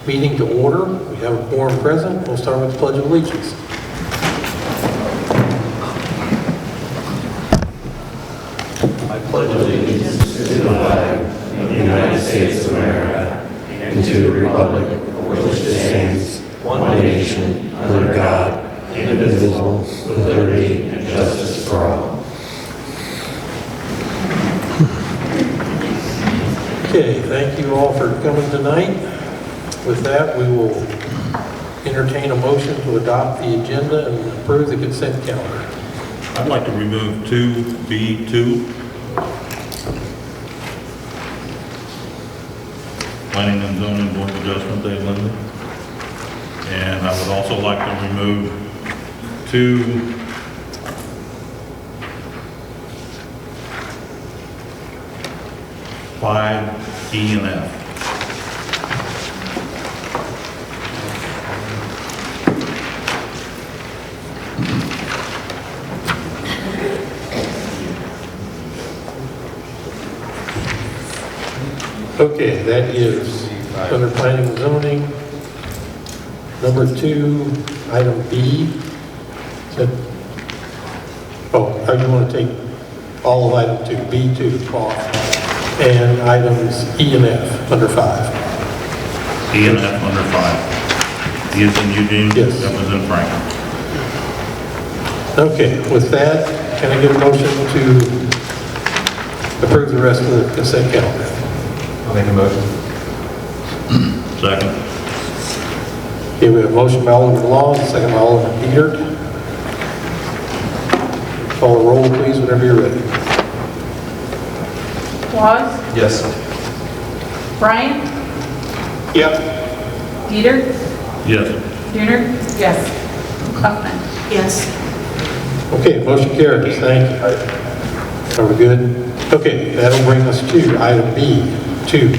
meeting to order. We have a quorum present. We'll start with the Pledge of Allegiance. I pledge allegiance to the flag of the United States of America and to the republic for which it stands, one nation, under God, indivisible, with liberty and justice for all. Okay, thank you all for coming tonight. With that, we will entertain a motion to adopt the agenda and approve the consent calendar. I'd like to remove 2B2. Planning and Zoning Board of Adjustment, Dave Lindley. And I would also like to remove 5E and F. Okay, that is under planning and zoning. Number 2, item B. Is that, you want to take all of item 2, B2 off, and items E and F under 5. E and F under 5. E is in Eugene, Yes. F is in Franklin. Okay, with that, can I get a motion to approve the rest of the consent calendar? I'll make a motion. Second. Okay, we have a motion by Alderman Long, second by Alderman Peter. Call the roll, please, whenever you're ready. Waz, Yes. Bryant, Yep. Peter, Yes. Dooner. Yes. Huffman. Yes. Okay, motion carries, thank you. Are we good? Okay, that'll bring us to item B2.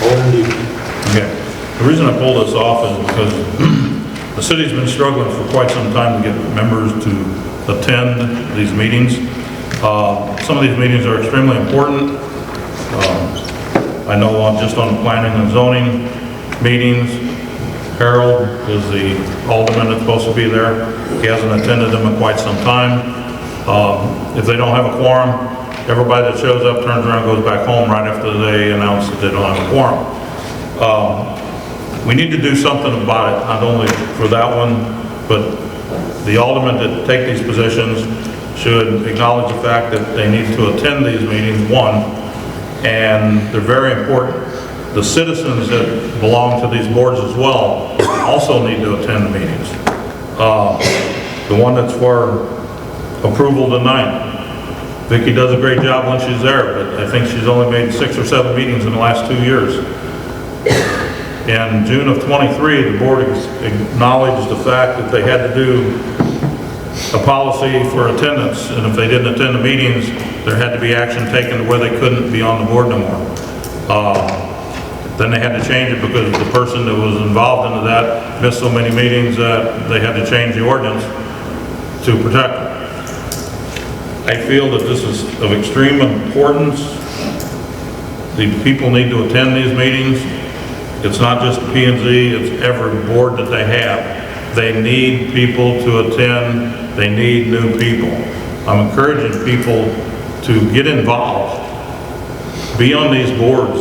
Alderman Peter. Okay. The reason I pulled this off is because the city's been struggling for quite some time to get members to attend these meetings. Some of these meetings are extremely important. I know just on the planning and zoning meetings, Harold is the alderman that's supposed to be there. He hasn't attended them in quite some time. If they don't have a quorum, everybody that shows up turns around and goes back home right after they announce that they don't have a quorum. We need to do something about it, not only for that one, but the aldermen that take these positions should acknowledge the fact that they need to attend these meetings, one, and they're very important. The citizens that belong to these boards as well also need to attend the meetings. The one that's for approval tonight, Vicki does a great job when she's there, but I think she's only made 6 or 7 meetings in the last 2 years. In June of 23, the board acknowledged the fact that they had to do a policy for attendance, and if they didn't attend the meetings, there had to be action taken to where they couldn't be on the board no more. Then they had to change it because the person that was involved into that missed so many meetings that they had to change the ordinance to protect them. I feel that this is of extreme importance. The people need to attend these meetings. It's not just P&Z, it's every board that they have. They need people to attend. They need new people. I'm encouraging people to get involved, be on these boards,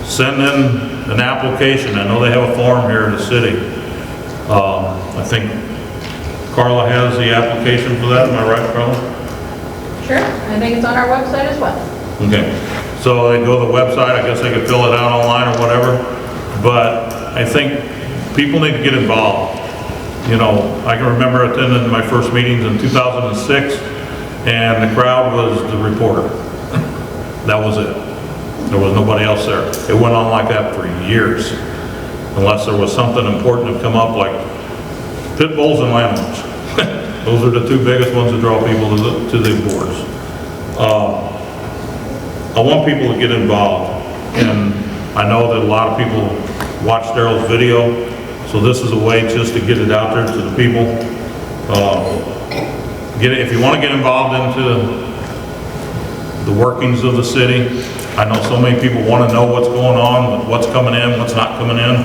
send in an application. I know they have a form here in the city. I think Carla has the application for that. Am I right, Carla? Sure. I think it's on our website as well. Okay. So they go to the website. I guess they could fill it out online or whatever. But I think people need to get involved. You know, I can remember attending my first meetings in 2006, and the crowd was the reporter. That was it. There was nobody else there. It went on like that for years, unless there was something important to come up, like pit bulls and landlords. Those are the 2 biggest ones that draw people to the boards. I want people to get involved, and I know that a lot of people watch Daryl's video, so this is a way just to get it out there to the people. If you want to get involved into the workings of the city, I know so many people want to know what's going on, with what's coming in, what's not coming in.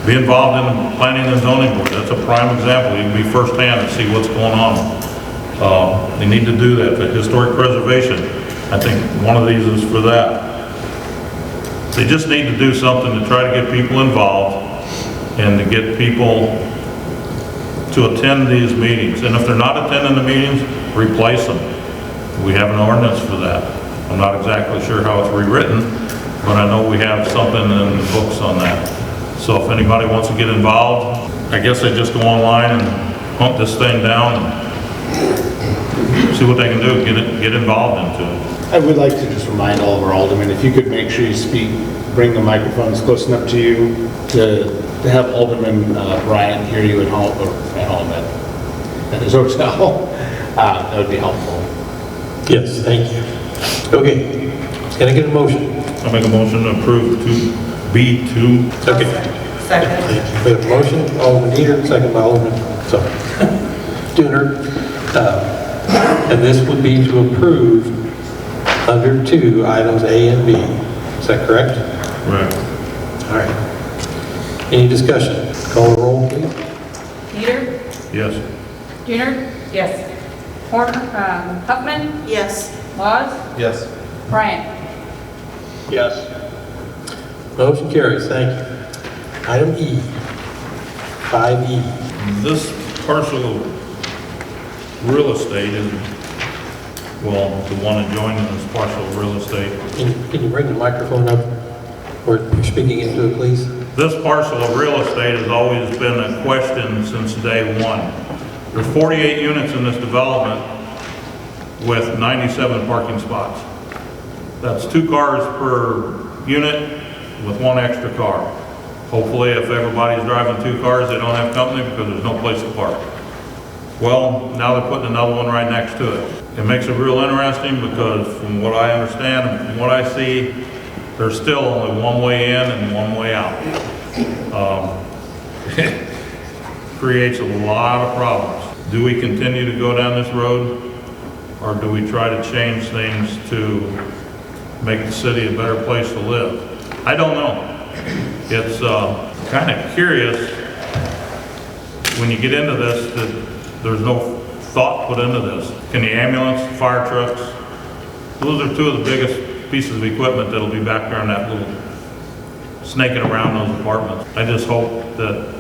Be involved in the planning and zoning board. That's a prime example. You can be firsthand and see what's going on. They need to do that. The historic preservation, I think one of these is for that. They just need to do something to try to get people involved and to get people to attend these meetings. And if they're not attending the meetings, replace them. We have an ordinance for that. I'm not exactly sure how it's rewritten, but I know we have something in the books on that. So if anybody wants to get involved, I guess they just go online and hunt this thing down and see what they can do, get involved into it. I would like to just remind all of our aldermen, if you could make sure you speak, bring the microphones close enough to you to have Alderman Bryant hear you at home, or at home at his hotel. That would be helpful. Yes, thank you. Okay, can I get a motion? I make a motion to approve 2B2. Okay. Second. Thank you. We have a motion, Alderman Dieter, second by Alderman Dooner. And this would be to approve under 2 items A and B. Is that correct? Right. All right. Any discussion? Call the roll, please. Peter? Yes. Junior? Yes. Horner, Huffman? Yes. Laws? Yes. Bryant? Yes. Motion carries. Thank you. Item E, 5E. This parcel of real estate is, well, the one adjoining this parcel of real estate. Can you bring the microphone up or you're speaking into it, please? This parcel of real estate has always been a question since day one. There's 48 units in this development with 97 parking spots. That's 2 cars per unit with 1 extra car. Hopefully, if everybody's driving 2 cars, they don't have company because there's no place to park. Well, now they're putting another one right next to it. It makes it real interesting because from what I understand and from what I see, there's still only one way in and one way out. Creates a lot of problems. Do we continue to go down this road, or do we try to change things to make the city a better place to live? I don't know. It's kind of curious when you get into this that there's no thought put into this. Can the ambulance, fire trucks, those are 2 of the biggest pieces of equipment that'll be back there in that little snaking around those apartments. I just hope that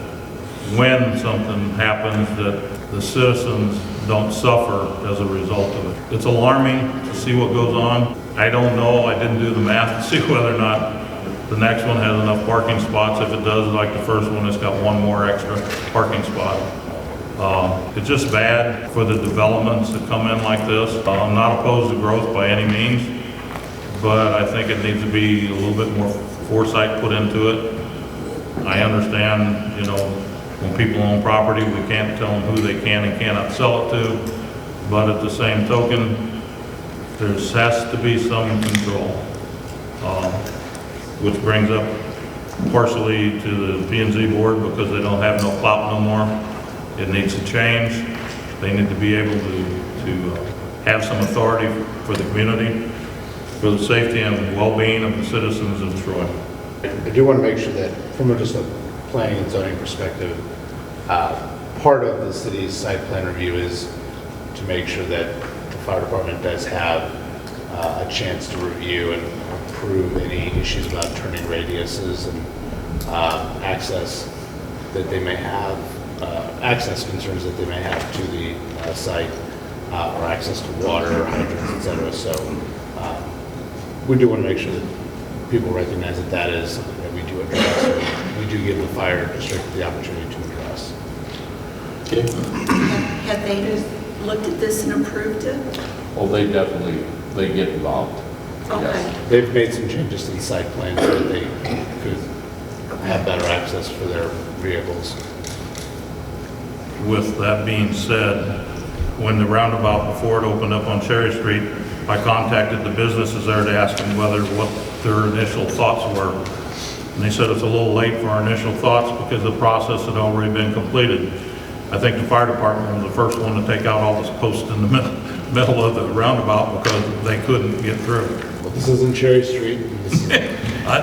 when something happens that the citizens don't suffer as a result of it. It's alarming to see what goes on. I don't know, I didn't do the math to see whether or not the next one has enough parking spots. If it does, like the first one, it's got 1 more extra parking spot. It's just bad for the developments that come in like this. I'm not opposed to growth by any means, but I think it needs to be a little bit more foresight put into it. I understand, you know, when people own property, we can't tell them who they can and cannot sell it to, but at the same token, there has to be some control. Which brings up partially to the P&Z board because they don't have no clout no more. It needs to change. They need to be able to have some authority for the community, for the safety and well-being of the citizens of Troy. I do want to make sure that from just a planning and zoning perspective, part of the city's site plan review is to make sure that the fire department does have a chance to review and approve any issues about turning radiuses and access that they may have, access concerns that they may have to the site, or access to water, hydrants, et cetera. So we do want to make sure that people recognize that that is something that we do address, or we do give the fire district the opportunity to address. Okay. Have they looked at this and approved it? Well, they get involved. Okay. They've made some changes to the site plan so that they could have better access for their vehicles. With that being said, when the roundabout before it opened up on Cherry Street, I contacted the businesses there to ask them what their initial thoughts were. And they said it's a little late for our initial thoughts because the process had already been completed. I think the fire department was the first one to take out all the posts in the middle of the roundabout because they couldn't get through. Well, this isn't Cherry Street. This is- I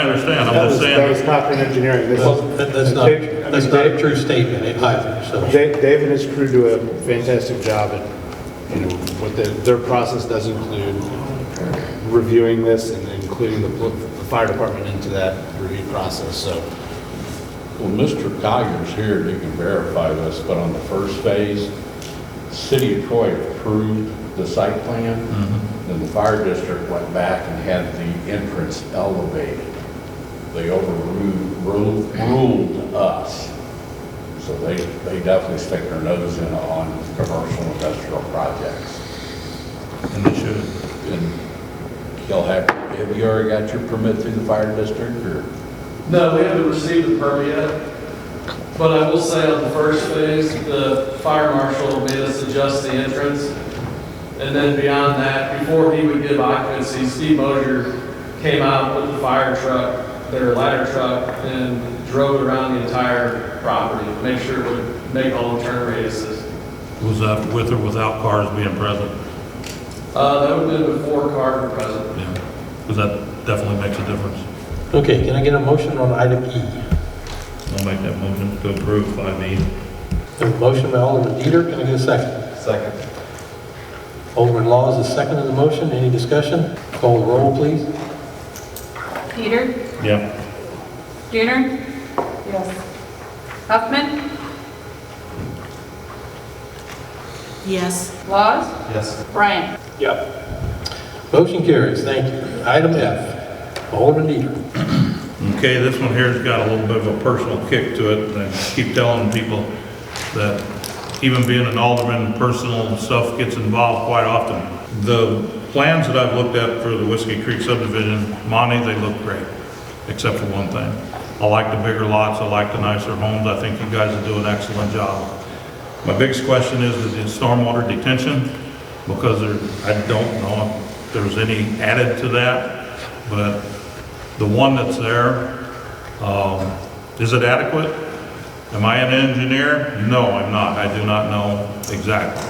understand, I'm just That was saying, Cochran Engineering. This Well, is- that's not a true statement either, so. Dave and his crew do a fantastic job at, what their process does include reviewing this and including the fire department into that review process, so. Well, Mr. Collier's here and he can verify this, but on the first phase, the City of Troy approved the site plan, and the fire district went back and had the entrance elevated. They overruled us. So they definitely stick their nose in on commercial industrial projects. and they should. And you'll have you already got your permit through the fire district, or? No, we haven't received the permit yet, but I will say on the first phase, the fire marshal made us adjust the entrance. And then beyond that, before he would give occupancy, Steve Mosier came out with the fire truck, their ladder truck, and drove it around the entire property, to make sure it would make all the turn radiuses. Was that with or without cars being present? That would have been before cars were present. Yeah, because that definitely makes a difference. Okay, can I get a motion on item E? I'll make that motion to approve 5E. A motion by Alderman Dieter, can I get a second? Second. Alderman Law is the second of the motion, any discussion? Call the roll, please. Peter? Yeah. Junior? Yes. Huffman? Yes. Laws? Yes. Bryant? Motion carries, thank you. Item F, Alderman Dieter. Okay, this one here's got a little bit of a personal kick to it, and I keep telling people that even being an alderman, personal stuff gets involved quite often. The plans that I've looked at for the Whiskey Creek subdivision, Monty, they look great, except for one thing. I like the bigger lots, I like the nicer homes, I think you guys will do an excellent job. My biggest question is the stormwater detention, because I don't know if there's any added to that, but the one that's there, is it adequate? Am I an engineer? No, I'm not. I do not know exactly.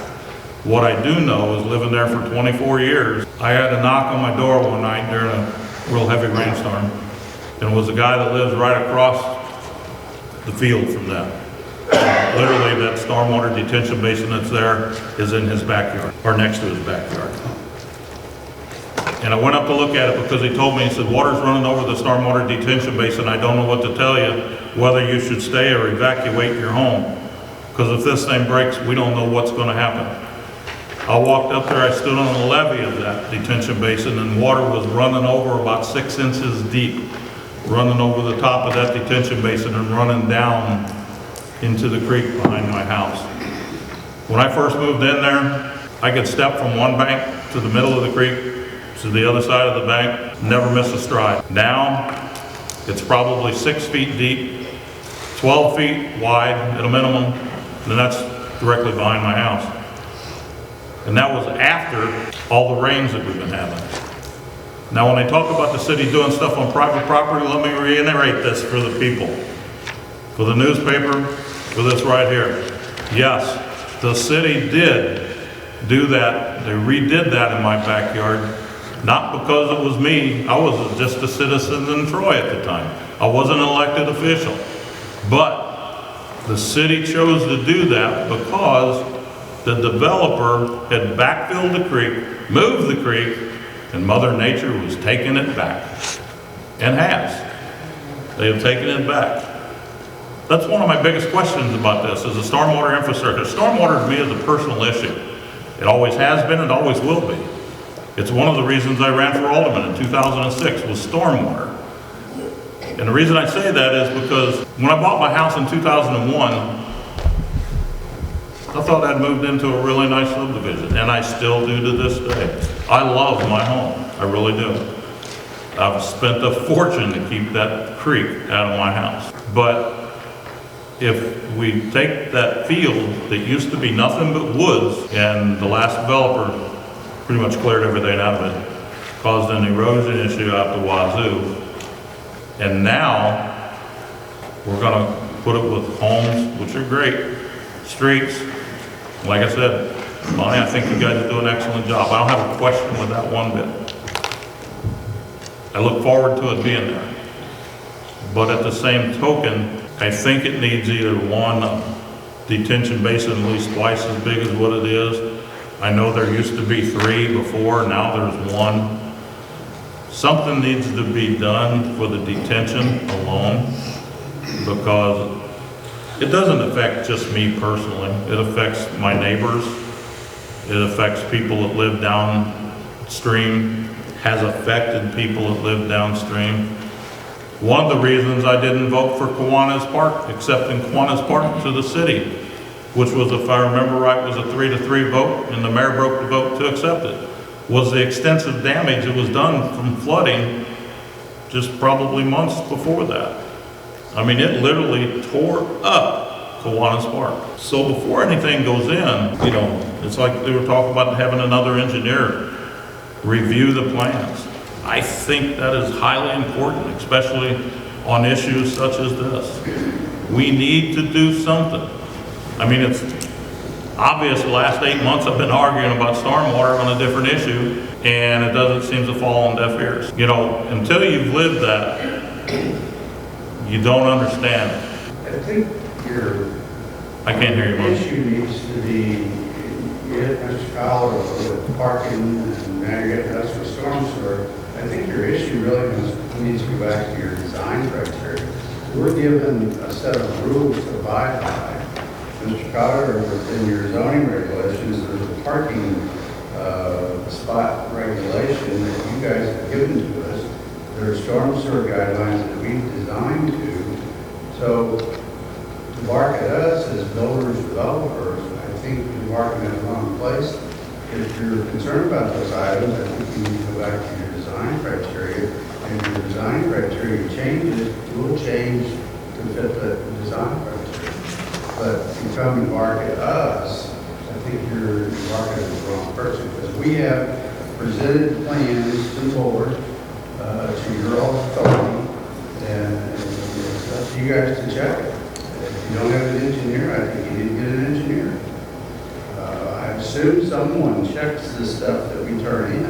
What I do know is living there for 24 years, I had a knock on my door one night during a real heavy rainstorm, and it was a guy that lives right across the field from that. Literally, that stormwater detention basin that's there is in his backyard, or next to his backyard. And I went up to look at it because he told me, he said, water's running over the stormwater detention basin. I don't know what to tell you, whether you should stay or evacuate your home. Because if this thing breaks, we don't know what's going to happen. I walked up there, I stood on the levee of that detention basin, and water was running over about 6 inches deep, running over the top of that detention basin and running down into the creek behind my house. When I first moved in there, I could step from one bank to the middle of the creek to the other side of the bank, never miss a stride. Now, it's probably 6 feet deep, 12 feet wide at a minimum, and that's directly behind my house. And that was after all the rains that we've been having. Now, when they talk about the city doing stuff on private property, let me reiterate this for the people. For the newspaper, for this right here. Yes, the city did do that. They redid that in my backyard. Not because it was me. I was just a citizen in Troy at the time. I wasn't an elected official. But the city chose to do that because the developer had backfilled the creek, moved the creek, and Mother Nature was taking it back. And has. They have taken it back. That's one of my biggest questions about this, is the stormwater infrastructure. Stormwater to me is a personal issue. It always has been, it always will be. It's one of the reasons I ran for alderman in 2006 was stormwater. And the reason I say that is because when I bought my house in 2001, I thought I'd moved into a really nice subdivision, and I still do to this day. I love my home, I really do. I've spent a fortune to keep that creek out of my house. But if we take that field that used to be nothing but woods, and the last developer pretty much cleared everything out of it, caused an erosion issue out the wazoo, and now we're gonna put it with homes, which are great, streets. Like I said, Lonnie, I think you guys do an excellent job. I don't have a question with that one bit. I look forward to it being there. But at the same token, I think it needs either one detention basin at least twice as big as what it is. I know there used to be 3 before, now there's 1. Something needs to be done for the detention alone, because it doesn't affect just me personally. It affects my neighbors. It affects people that live downstream, has affected people that live downstream. One of the reasons I didn't vote for Kiwanis Park, accepting Kiwanis Park to the city, which was, if I remember right, was a 3-3 vote, and the mayor broke the vote to accept it, was the extensive damage that was done from flooding just probably months before that. I mean, it literally tore up Kiwanis Park. So before anything goes in, you know, it's like they were talking about having another engineer review the plans. I think that is highly important, especially on issues such as this. We need to do something. I mean, it's obvious the last 8 months I've been arguing about stormwater on a different issue, and it doesn't seem to fall on deaf ears. You know, until you've lived that, you don't understand it. I think your I can't hear you much. issue needs to be, you hit Mr. Fowler with parking, and now you're getting us with storm sewer. I think your issue really needs to go back to your design criteria. We're given a set of rules to abide by. Mr. Fowler, within your zoning regulations, there's a parking spot regulation that you guys have given to us. There are storm sewer guidelines that we designed to. So to bark at us as builders, developers, I think you're barking at the wrong place. If you're concerned about those items, I think you need to go back to your design criteria. And if your design criteria changes, we'll change to fit the design criteria. But if you come and bark at us, I think you're barking at the wrong person. Because we have presented plans to the board, to your all authority, and it's up to you guys to check it. If you don't have an engineer, I think you need to get an engineer. I assume someone checks the stuff that we turn in.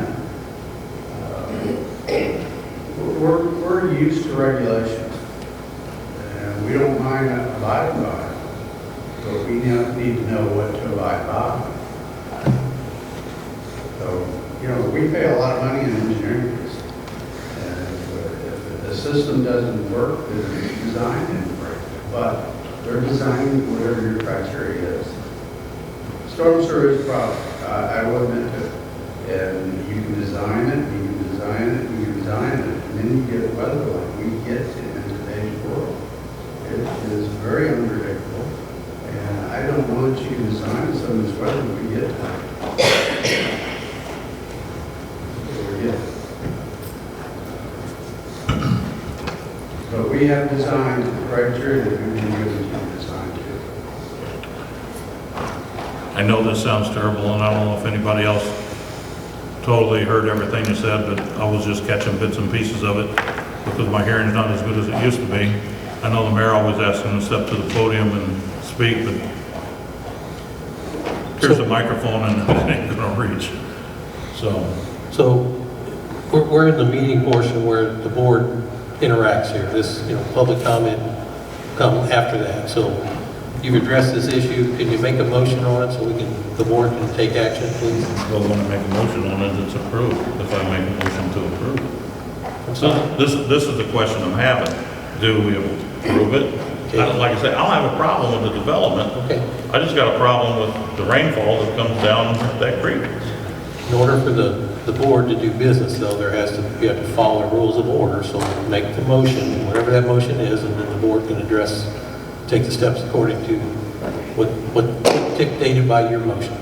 We're used to regulations, and we don't mind abiding by it, but we need to know what to abide by. So, you know, we pay a lot of money in engineering fees. If the system doesn't work, then the design didn't work. But they're designing whatever your criteria is. Storm sewer is a problem. I will admit to it. And you can design it, you can design it, you can design it, and then you get weather like we get in today's world. It is very unpredictable. And I don't know that you can design some of this weather we get tonight. But we have designed the criteria that we've been given to design to. I know this sounds terrible, and I don't know if anybody else totally heard everything you said, but I was just catching bits and pieces of it because my hearing's not as good as it used to be. I know the mayor always asks him to step to the podium and speak, but here's a microphone and it ain't gonna reach. So we're in the meeting portion where the board interacts here. This, you know, public comment come after that. So you've addressed this issue. Can you make a motion on it so the board can take action, please? Well, when I make a motion on it, it's approved, if I make a motion to approve. So this is the question I'm having. Do we approve it? Okay. Like I said, I don't have a problem with the development. Okay. I just got a problem with the rainfall that comes down that creek. In order for the board to do business, though, you have to follow the rules of order. So make the motion, whatever that motion is, and then the board can take the steps according to what dictated by your motion.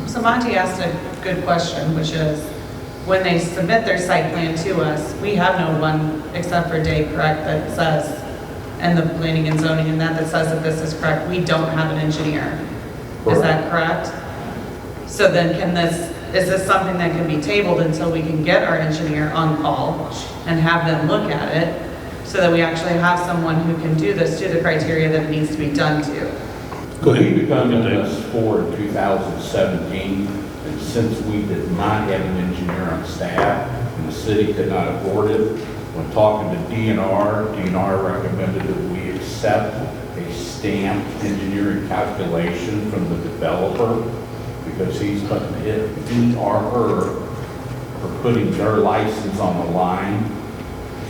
So Monty asked a good question, which is, when they submit their site plan to us, we have no one except for Dave, correct, that says, and the planning and zoning and that says that this is correct. We don't have an engineer. Is that correct? So then is this something that can be tabled until we can get our engineer on call and have them look at it so that we actually have someone who can do this to the criteria that it needs to be done to? Go ahead. We become MS4 in 2017, and since we did not have an engineer on staff, and the city could not afford it, when talking to DNR recommended that we accept a stamped engineering calculation from the developer, because he's putting he or her for putting their license on the line.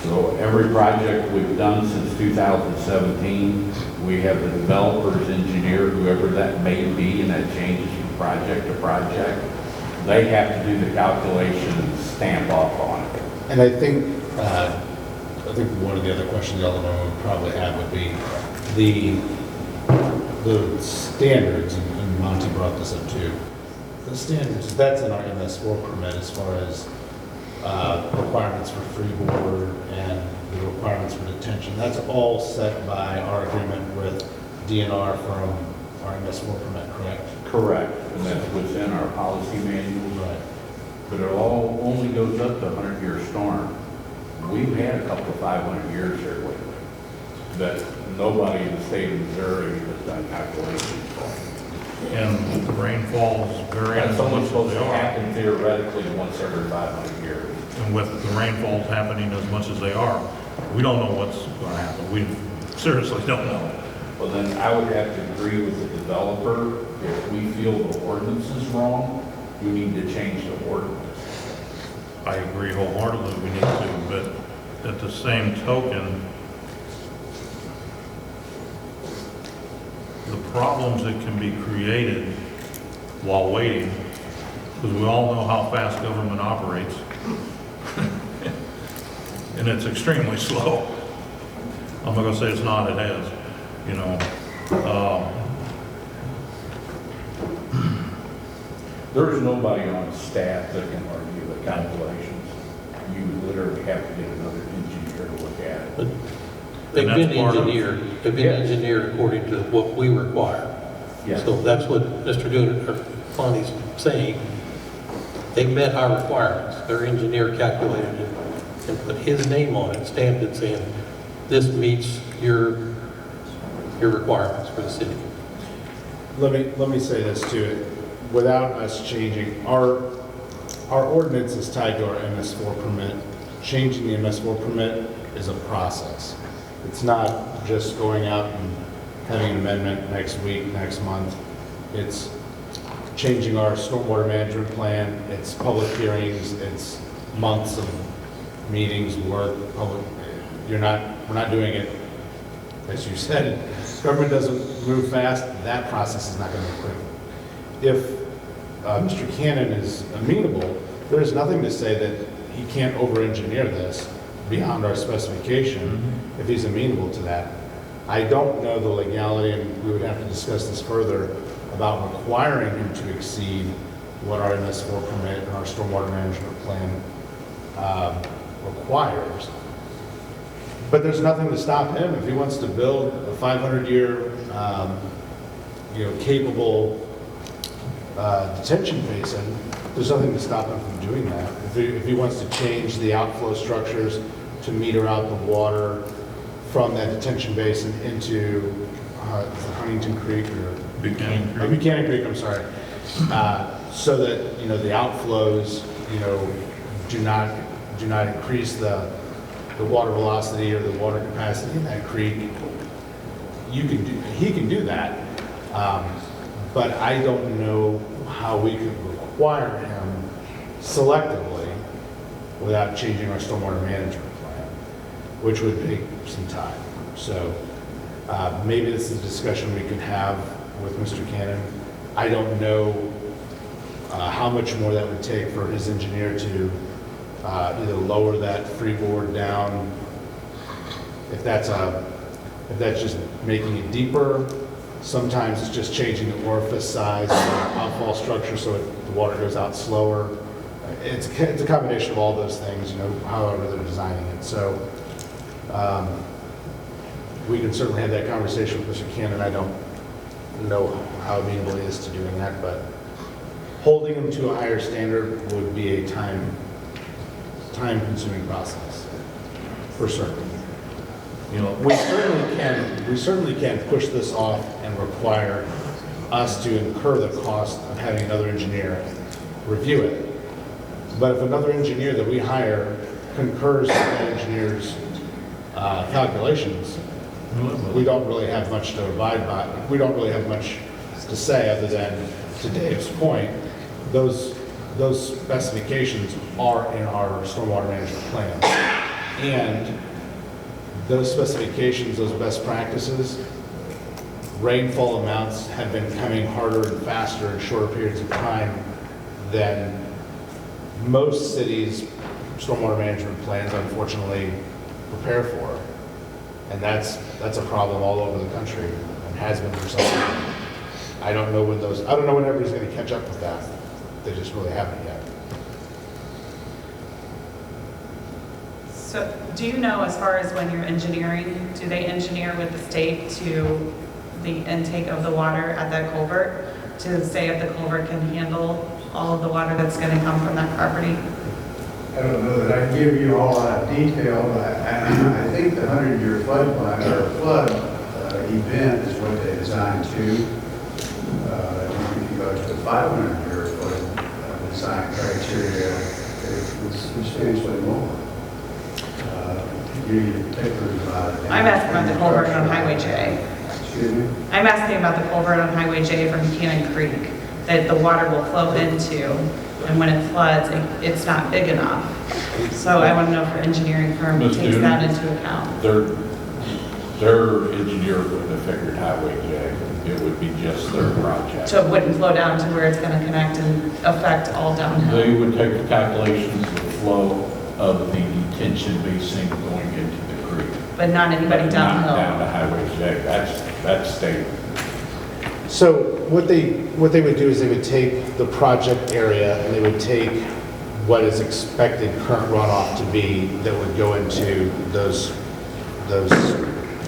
So every project we've done since 2017, we have the developer's engineer, whoever that may be, and that changes from project to project. They have to do the calculation and stamp off on it. And I think one of the other questions Eleanor would probably have would be the standards, and Monty brought this up too. The standards, that's in our MS4 permit as far as requirements for freeboard and the requirements for detention. That's all set by our agreement with DNR from our MS4 permit, correct? Correct, and that's within our policy manual. Right. But it all only goes up to 100-year storm. We've had a couple of 500 years here lately, but nobody in the state of Missouri has done calculations for. And the rainfalls vary That's as only much as supposed they to are. happen theoretically once every 500 years. And with the rainfalls happening as much as they are, we don't know what's going to happen. We seriously don't know. Well, then I would have to agree with the developer. If we feel the ordinance is wrong, we need to change the ordinance. I agree wholeheartedly we need to, but at the same token, the problems that can be created while waiting, because we all know how fast government operates, and it's extremely slow. I'm not gonna say it's not, it has, you know. There's nobody on staff that can argue the calculations. You would literally have to get another engineer to look at it. But they've And that's been part of- engineered, they've been Yes. engineered according to what we require. Yes. So that's what Mr. Fondy's saying. They met our requirements. Their engineer calculated it and put his name on it, stamped it saying, this meets your requirements for the city. Let me say this too, without us changing, our ordinance is tied to our MS4 permit. Changing the MS4 permit is a process. It's not just going out and having an amendment next week, next month. It's changing our stormwater management plan, it's public hearings, it's months of meetings worth public, we're not doing it, as you said, government doesn't move fast, that process is not going to be quick. If Mr. Cannon is amenable, there's nothing to say that he can't over-engineer this beyond our specification if he's amenable to that. I don't know the legality, and we would have to discuss this further, about requiring him to exceed what our MS4 permit and our stormwater management plan requires. But there's nothing to stop him if he wants to build a 500-year, capable detention basin. There's nothing to stop him from doing that. If he wants to change the outflow structures to meter out the water from that detention basin into Huntington Creek or Buchanan Creek, I'm sorry, so that the outflows do not increase the water velocity or the water capacity in that creek. He can do that, but I don't know how we could require him selectively without changing our stormwater management plan, which would take some time. So maybe this is a discussion we could have with Mr. Cannon. I don't know how much more that would take for his engineer to either lower that freeboard down, if that's just making it deeper. Sometimes it's just changing the orifice size, outfall structure, so the water goes out slower. It's a combination of all those things, however they're designing it. So we can certainly have that conversation with Mr. Cannon. I don't know how amenable he is to doing that, but holding him to a higher standard would be a time-consuming process, for certain. you know, We certainly can push this off and require us to incur the cost of having another engineer review it. But if another engineer that we hire concurs with that engineer's calculations, we don't really have much to abide by. We don't really have much to say other than, to Dave's point, those specifications are in our stormwater management plan. And those specifications, those best practices, rainfall amounts have been coming harder and faster in shorter periods of time than most cities' stormwater management plans unfortunately prepare for. And that's a problem all over the country and has been for some time. I don't know when everybody's going to catch up with that. They just really haven't yet. So do you know, as far as when you're engineering, do they engineer with the state to the intake of the water at that culvert to say if the culvert can handle all of the water that's going to come from that property? I don't know that I can give you all that detail, but I think the 100-year flood plan or flood event is what they designed to. If you go to the 500-year flood design criteria, it was substantially more. I'm asking about the culvert on Highway J. Excuse me? I'm asking about the culvert on Highway J from Cannon Creek that the water will flow into, and when it floods, it's not big enough. So I want to know if your engineering firm Ms. takes Doonan, that into account. Their engineer wouldn't have figured Highway J. It would be just their project. So it wouldn't flow down to where it's going to connect and affect all downhill. They would take the calculations of the flow of the detention basin going into the creek. But not anybody Not downhill. down to Highway J. That's state. So what they would do is they would take the project area and they would take what is expected current runoff to be that would go into those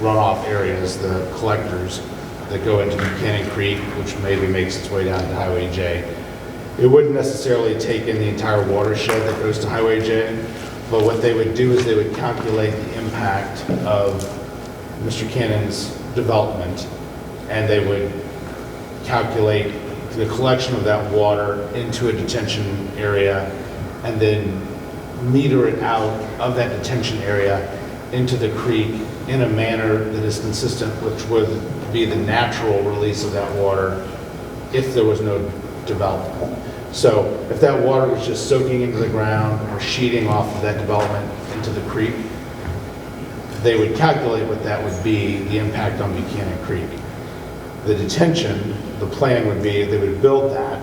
runoff areas, the collectors that go into Buchanan Creek, which maybe makes its way down to Highway J. It wouldn't necessarily take in the entire watershed that goes to Highway J, but what they would do is they would calculate the impact of Mr. Cannon's development, and they would calculate the collection of that water into a detention area and then meter it out of that detention area into the creek in a manner that is consistent, which would be the natural release of that water if there was no development. So if that water was just soaking into the ground or sheeting off of that development into the creek, they would calculate what that would be, the impact on Buchanan Creek. The detention, the plan would be they would build that.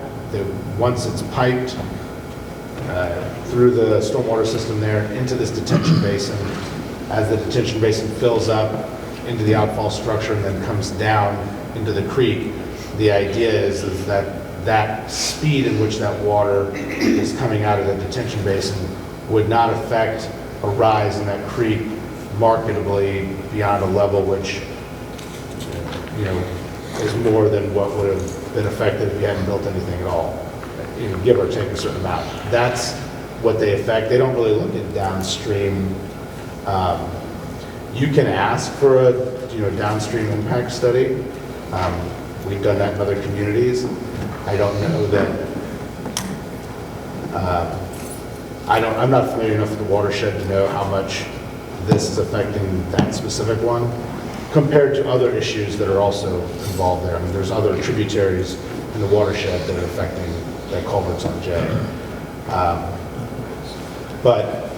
Once it's piped through the stormwater system there into this detention basin, as the detention basin fills up into the outfall structure and then comes down into the creek, the idea is that speed in which that water is coming out of the detention basin would not affect a rise in that creek marketably beyond a level which, is more than what would have been affected if you hadn't built anything at all, give or take a certain amount. That's what they affect. They don't really look at downstream. You can ask for a downstream impact study. We've done that in other communities. I don't know that. I'm not familiar enough with the watershed to know how much this is affecting that specific one, compared to other issues that are also involved there. I mean, there's other tributaries in the watershed that are affecting that culverts on J. But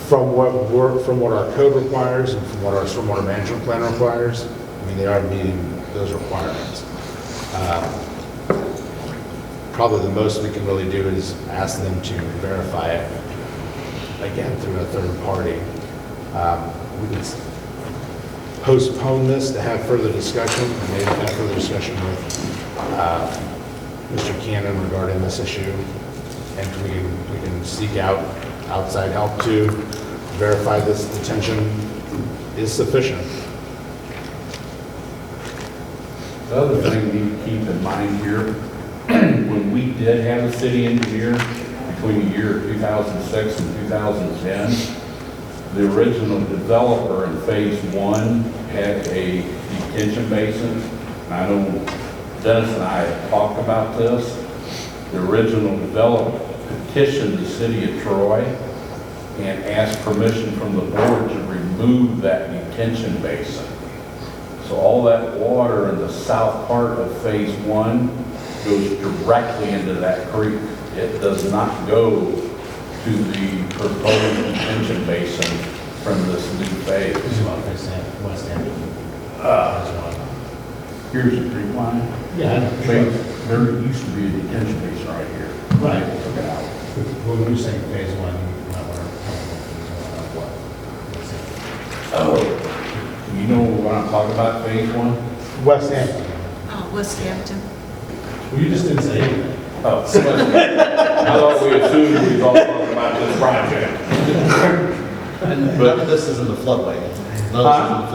from what our code requires and from what our stormwater management plan requires, I mean, they are meeting those requirements. Probably the most we can really do is ask them to verify it, again, through a third party. We can postpone this to have further discussion, and maybe have further discussion with Mr. Cannon regarding this issue, and we can seek out outside help to verify this detention is sufficient. The other thing we need to keep in mind here, when we did have a city engineer between the year 2006 and 2010, the original developer in phase one had a detention basin. I know Dennis and I have talked about this. The original developer petitioned the city of Troy and asked permission from the board to remove that detention basin. So all that water in the south part of phase one goes directly into that creek. It does not go to the proposed detention basin from this new phase. West End. Here's the creek line. Yeah, I know. There used to be a detention basin right here. Right. They took it out. Well, when you're saying phase one, you might want to Oh, you know what I'm talking about, phase one? West End. Oh, West Hampton. Well, you just didn't say anything. Oh, I thought we assumed we was all talking about this project. And none of this is in the floodway. None of this is in the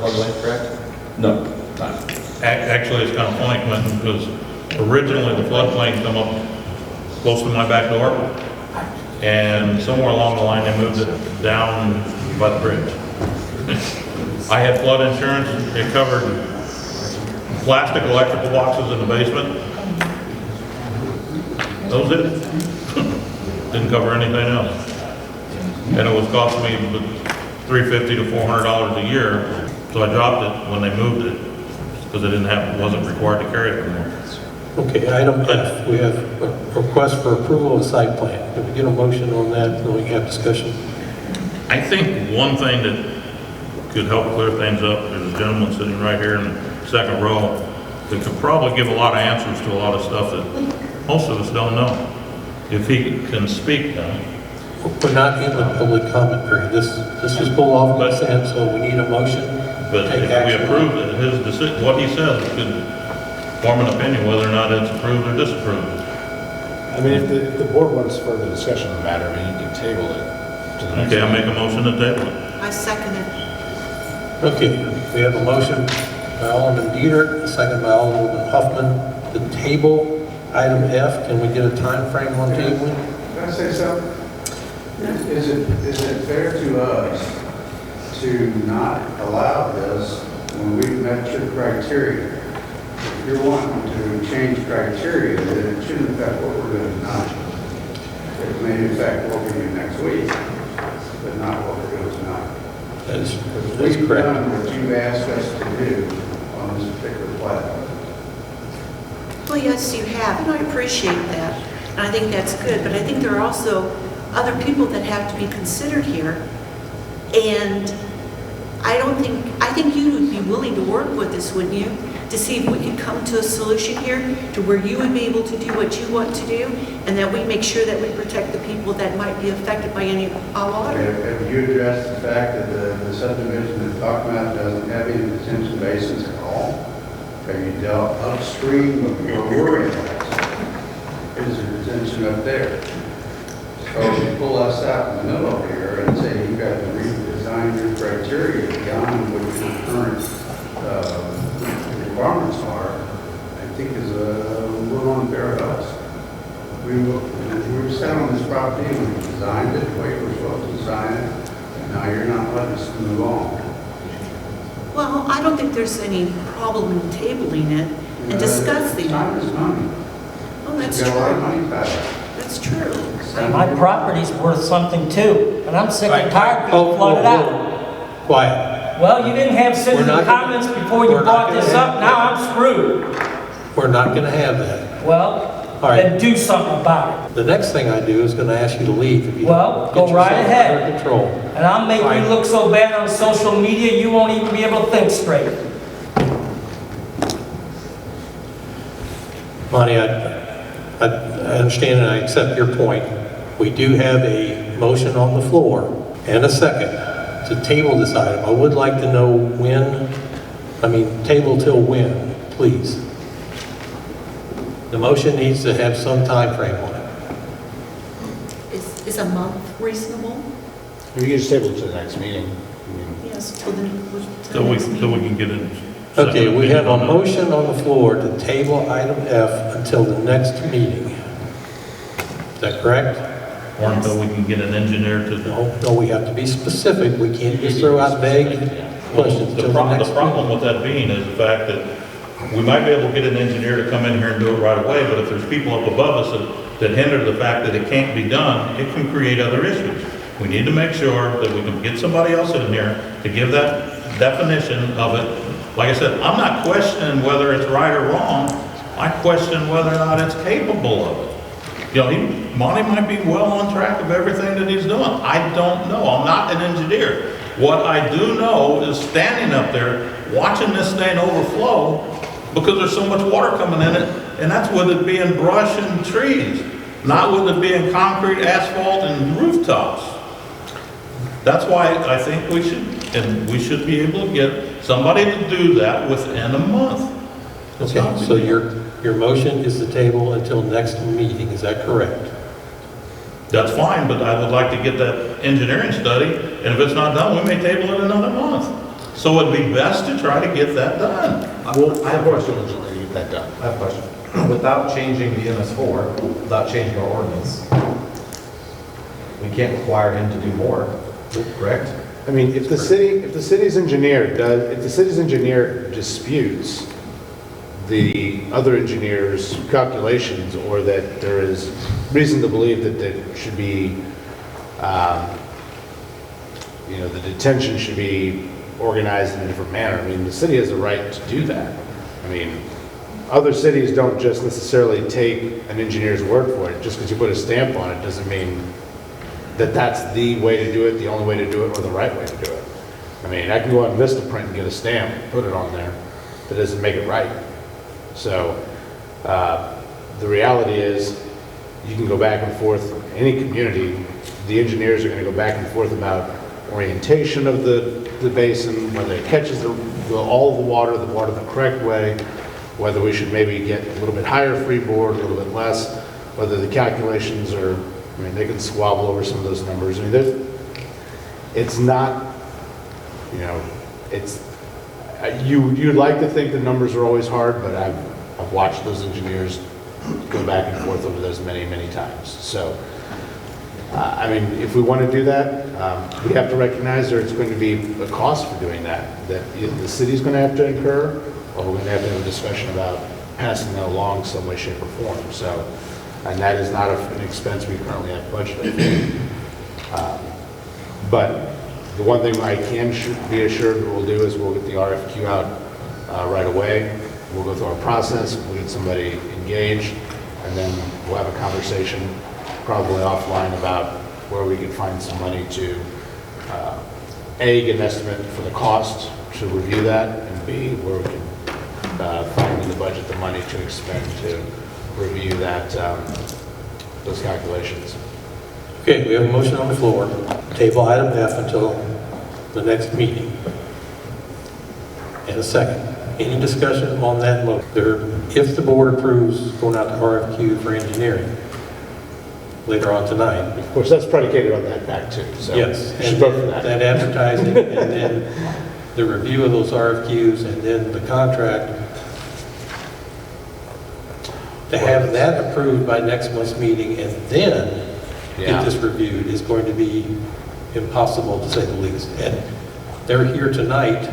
floodway, correct? No, not. Actually, it's kind of funny, Quentin, because originally the floodplain come up close to my back door, and somewhere along the line, they moved it down by the bridge. I had flood insurance, it covered plastic electrical boxes in the basement. That was it. Didn't cover anything else. And it was costing me $350 to $400 a year, so I dropped it when they moved it, because it wasn't required to carry it anymore. Okay, item F, we have a request for approval of site plan. Can we get a motion on that, then we can have discussion? I think one thing that could help clear things up, there's a gentleman sitting right here in the second row that could probably give a lot of answers to a lot of stuff that most of us don't know. If he can speak now. We're not in the public comment period. This was pulled off consent, so we need a motion. But Take if we action. approve it, his decision, what he says could form an opinion whether or not it's approved or disapproved. I mean, if the board wants further discussion on the matter, I mean, you can table it to the next. Okay, I'll make meeting. a motion to table it. I second it. Okay, we have a motion by Alderman Dieter, a second by Alderman Huffman to table item F. Can we get a time frame on tabling? Can I say something? Is it fair to us to not allow this when we've met your criteria? If you're wanting to change criteria, then it shouldn't affect what we're doing tonight. It may affect what we do next week, but not what we're doing tonight. That's We've correct. done what you've asked us to do on this particular platform. Well, yes, you have, and I appreciate that, and I think that's good, but I think there are also other people that have to be considered here, and I think you would be willing to work with us, wouldn't you? To see if we could come to a solution here to where you would be able to do what you want to do, and that we make sure that we protect the people that might be affected by any water. Have you addressed the fact that the subdivision that's talking about doesn't have any detention basins at all? Have you dealt upstream of your worry about? Is there detention up there? So if you pull us out in the middle of here and say you've got to redesign your criteria beyond what your current requirements are, I think is a little unfair to us. We were sat on this property when we designed it, the way we were supposed to design it, and now you're not letting us move on. Well, I don't think there's any problem in tabling it and discussing. Time is money. Oh, that's We've got a lot of true. money back. That's true. My property's worth something too, and I'm sick and tired of Oh, being flooded out. Quiet. Well, you didn't have We're citizen not gonna- comments before you we're not brought gonna this have up, now I'm screwed. We're not going to have that. Well, All right. then do something about The next thing I do is going to ask you to leave if you Well, don't go get right yourself ahead. under control. it. And I'll make you look so bad on social media, you won't even be able to think straight. Monty, I understand and I accept your point. We do have a motion on the floor and a second to table this item. I would like to know when, table till when, please. The motion needs to have some time frame on it. Is a month reasonable? You can just table it to the next meeting. I mean, Yes, till the Till we next meeting. can get it. Okay, we have a motion on the floor to table item F until the next meeting. Is that correct? or until we can get an engineer to. No, we have to be specific. We can't just throw out vague questions. The problem with that being is the fact that we might be able to get an engineer to come in here and do it right away, but if there's people up above us that hinder the fact that it can't be done, it can create other issues. We need to make sure that we can get somebody else in here to give that definition of it. Like I said, I'm not questioning whether it's right or wrong. I question whether or not it's capable of it. You know, Monty might be well on track of everything that he's doing. I don't know. I'm not an engineer. What I do know is standing up there, watching this thing overflow, because there's so much water coming in it, and that's with it being brush and trees, not with it being concrete, asphalt, and rooftops. That's why I think we should be able to get somebody to do that within a month. Okay, so your motion is to table until next meeting, is that correct? That's fine, but I would like to get that engineering study, and if it's not done, we may table it another month. So it'd be best to try to get that done. Well, I have a question, to get that done. I have a question. Without changing the MS4, without changing our ordinance, we can't require him to do more, correct? I mean, if the city's engineer disputes the other engineer's calculations, or that there is reason to believe that there should be, the detention should be organized in a different manner. I mean, the city has a right to do that. I mean, other cities don't just necessarily take an engineer's word for it. Just because you put a stamp on it doesn't mean that that's the way to do it, the only way to do it, or the right way to do it. I mean, I can go on Vistaprint and get a stamp, put it on there. That doesn't make it right. So the reality is, you can go back and forth. Any community, the engineers are going to go back and forth about orientation of the basin, whether it catches all the water the correct way, whether we should maybe get a little bit higher freeboard, a little bit less, whether the calculations are, I mean, they can squabble over some of those numbers. I mean, it's not, you'd like to think the numbers are always hard, but I've watched those engineers go back and forth over those many, many times. So, I mean, if we want to do that, we have to recognize there's going to be a cost for doing that either the city's going to have to incur, or we're going to have a discussion about passing that along some way, shape, or form. So, and that is not an expense we currently have budgeted. But the one thing I can be assured that we'll do is we'll get the RFQ out right away. We'll go through our process, we'll get somebody engaged, and then we'll have a conversation probably offline about where we can find some money to, A, get an estimate for the cost to review that, and B, where we can find in the budget the money to expend to review that, those calculations. Okay, we have a motion on the floor. Table item F until the next meeting. And a second. Any discussion on that motion? If the board approves going out to RFQ for engineering later on tonight. Of course, that's predicated on that fact too. So Yes, we should and vote for that. that advertising, and then the review of those RFQs, and then the contract. To have that approved by next month's meeting and then get this reviewed is going to be impossible, to say the least. And they're here tonight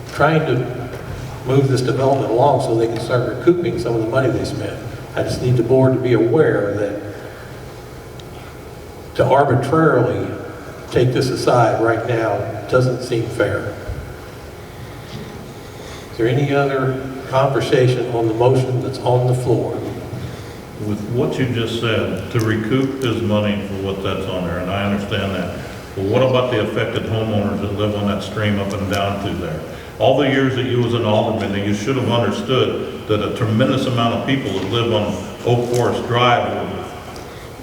trying to move this development along so they can start recouping some of the money they spent. I just need the board to be aware that to arbitrarily take this aside right now doesn't seem fair. Is there any other conversation on the motion that's on the floor? With what you just said, to recoup his money for what that's on there, and I understand that. But what about the affected homeowners that live on that stream up and down through there? All the years that you was an alderman, that you should have understood that a tremendous amount of people that live on Oak Forest Drive were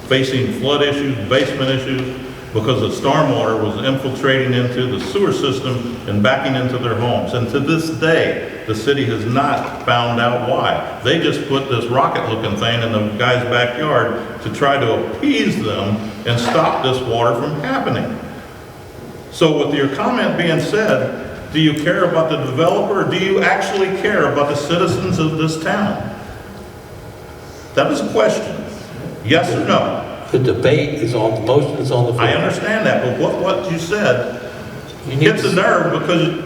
facing flood issues, basement issues, because the stormwater was infiltrating into the sewer system and backing into their homes. And to this day, the city has not found out why. They just put this rocket-looking thing in the guy's backyard to try to appease them and stop this water from happening. So with your comment being said, do you care about the developer, or do you actually care about the citizens of this town? That is a question. Yes or no? The debate is on, the motion is on the floor. I understand that, but what you said You need gets to- a nerve, because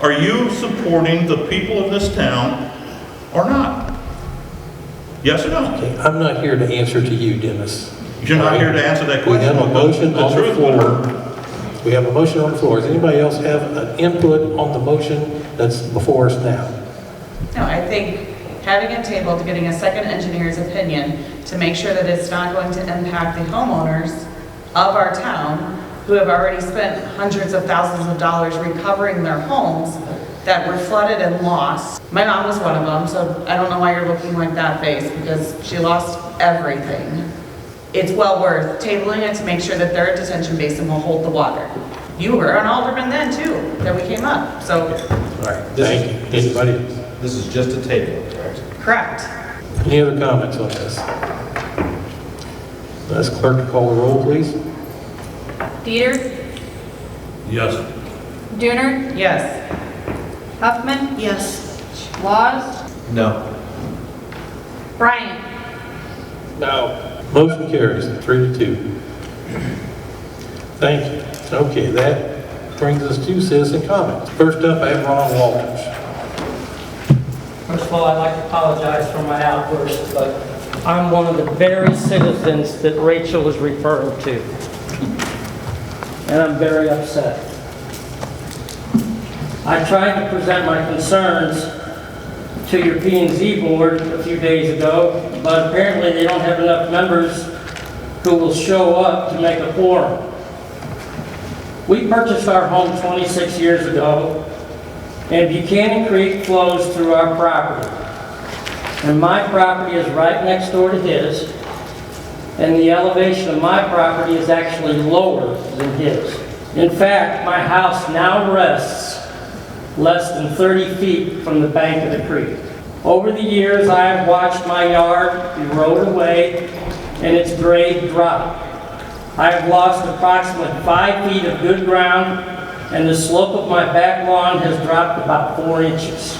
are you supporting the people of this town or not? Yes or no? Okay, I'm not here to answer to you, Dennis. You're not here to answer that We question. have a motion on the truth would hurt. floor. We have a motion on the floor. Does anybody else have an input on the motion that's before us now? No, I think having it tabled, getting a second engineer's opinion to make sure that it's not going to impact the homeowners of our town who have already spent hundreds of thousands of dollars recovering their homes that were flooded and lost. My mom was one of them, so I don't know why you're looking like that face, because she lost everything. It's well worth tabling it to make sure that their detention basin will hold the water. You were an alderman then too, that we came up, so. All right, thank you. Anybody? This is just a table, correct? Correct. Any other comments on this? Let's clerk to call the roll, please. Dieter, Yes. Dooner, Yes. Huffman, Yes. Laws, No. Bryant. Motion carries 3-2. Thank you. Okay, that brings us to citizen comments. First up, I have Ron Walters. First of all, I'd like to apologize for my outburst, but I'm one of the very citizens that Rachel is referring to. And I'm very upset. I tried to present my concerns to your P&Z board a few days ago, but apparently they don't have enough members who will show up to make a quorum. We purchased our home 26 years ago, and Buchanan Creek flows through our property. And my property is right next door to his, and the elevation of my property is actually lower than his. In fact, my house now rests less than 30 feet from the bank of the creek. Over the years, I have watched my yard erode away and its grade drop. I have lost approximately 5 feet of good ground, and the slope of my back lawn has dropped about 4 inches.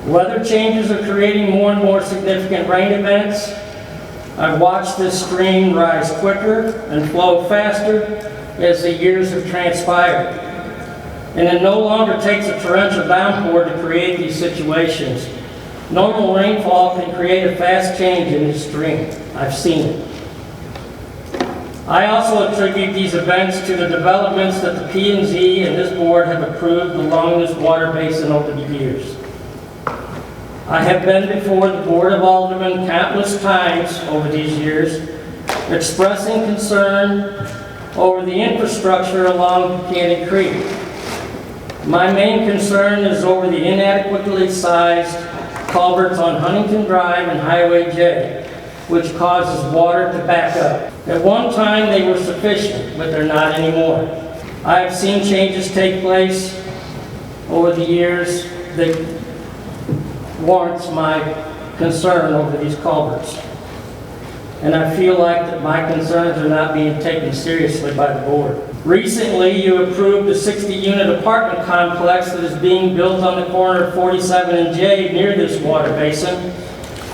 Weather changes are creating more and more significant rain events. I've watched this stream rise quicker and flow faster as the years have transpired. And it no longer takes a torrential downpour to create these situations. Normal rainfall can create a fast change in the stream. I've seen it. I also attribute these events to the developments that the P&Z and this board have approved along this water basin over the years. I have been before the Board of Aldermen countless times over these years, expressing concern over the infrastructure along Buchanan Creek. My main concern is over the inadequately sized culverts on Huntington Drive and Highway J, which causes water to back up. At one time, they were sufficient, but they're not anymore. I have seen changes take place over the years that warrants my concern over these culverts. And I feel like that my concerns are not being taken seriously by the board. Recently, you approved a 60-unit apartment complex that is being built on the corner of 47 and J near this water basin,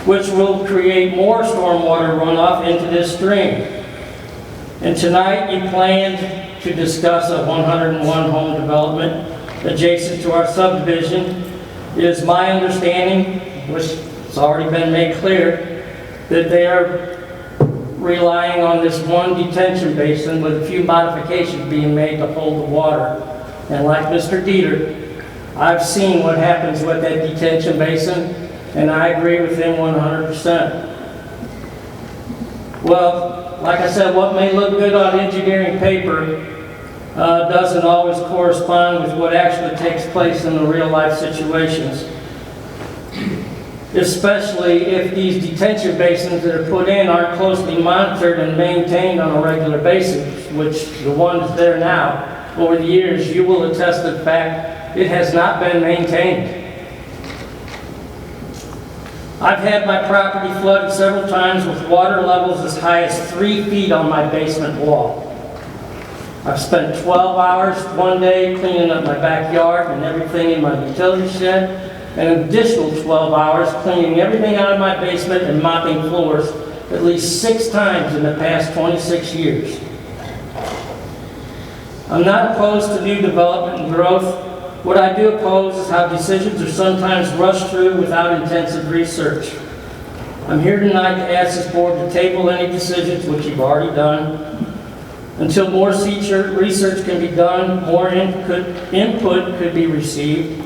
which will create more stormwater runoff into this stream. And tonight, you planned to discuss a 101 home development adjacent to our subdivision. It is my understanding, which has already been made clear, that they are relying on this one detention basin with a few modifications being made to hold the water. And like Mr. Dieter, I've seen what happens with that detention basin, and I agree with him 100%. Well, like I said, what may look good on engineering paper doesn't always correspond with what actually takes place in the real life situations. Especially if these detention basins that are put in aren't closely monitored and maintained on a regular basis, which the ones there now, over the years, you will attest to the fact it has not been maintained. I've had my property flooded several times with water levels as high as 3 feet on my basement wall. I've spent 12 hours one day cleaning up my backyard and everything in my utility shed, and an additional 12 hours cleaning everything out of my basement and mopping floors at least 6 times in the past 26 years. I'm not opposed to new development and growth. What I do oppose is how decisions are sometimes rushed through without intensive research. I'm here tonight to ask this board to table any decisions, which you've already done, until more research can be done, more input could be received,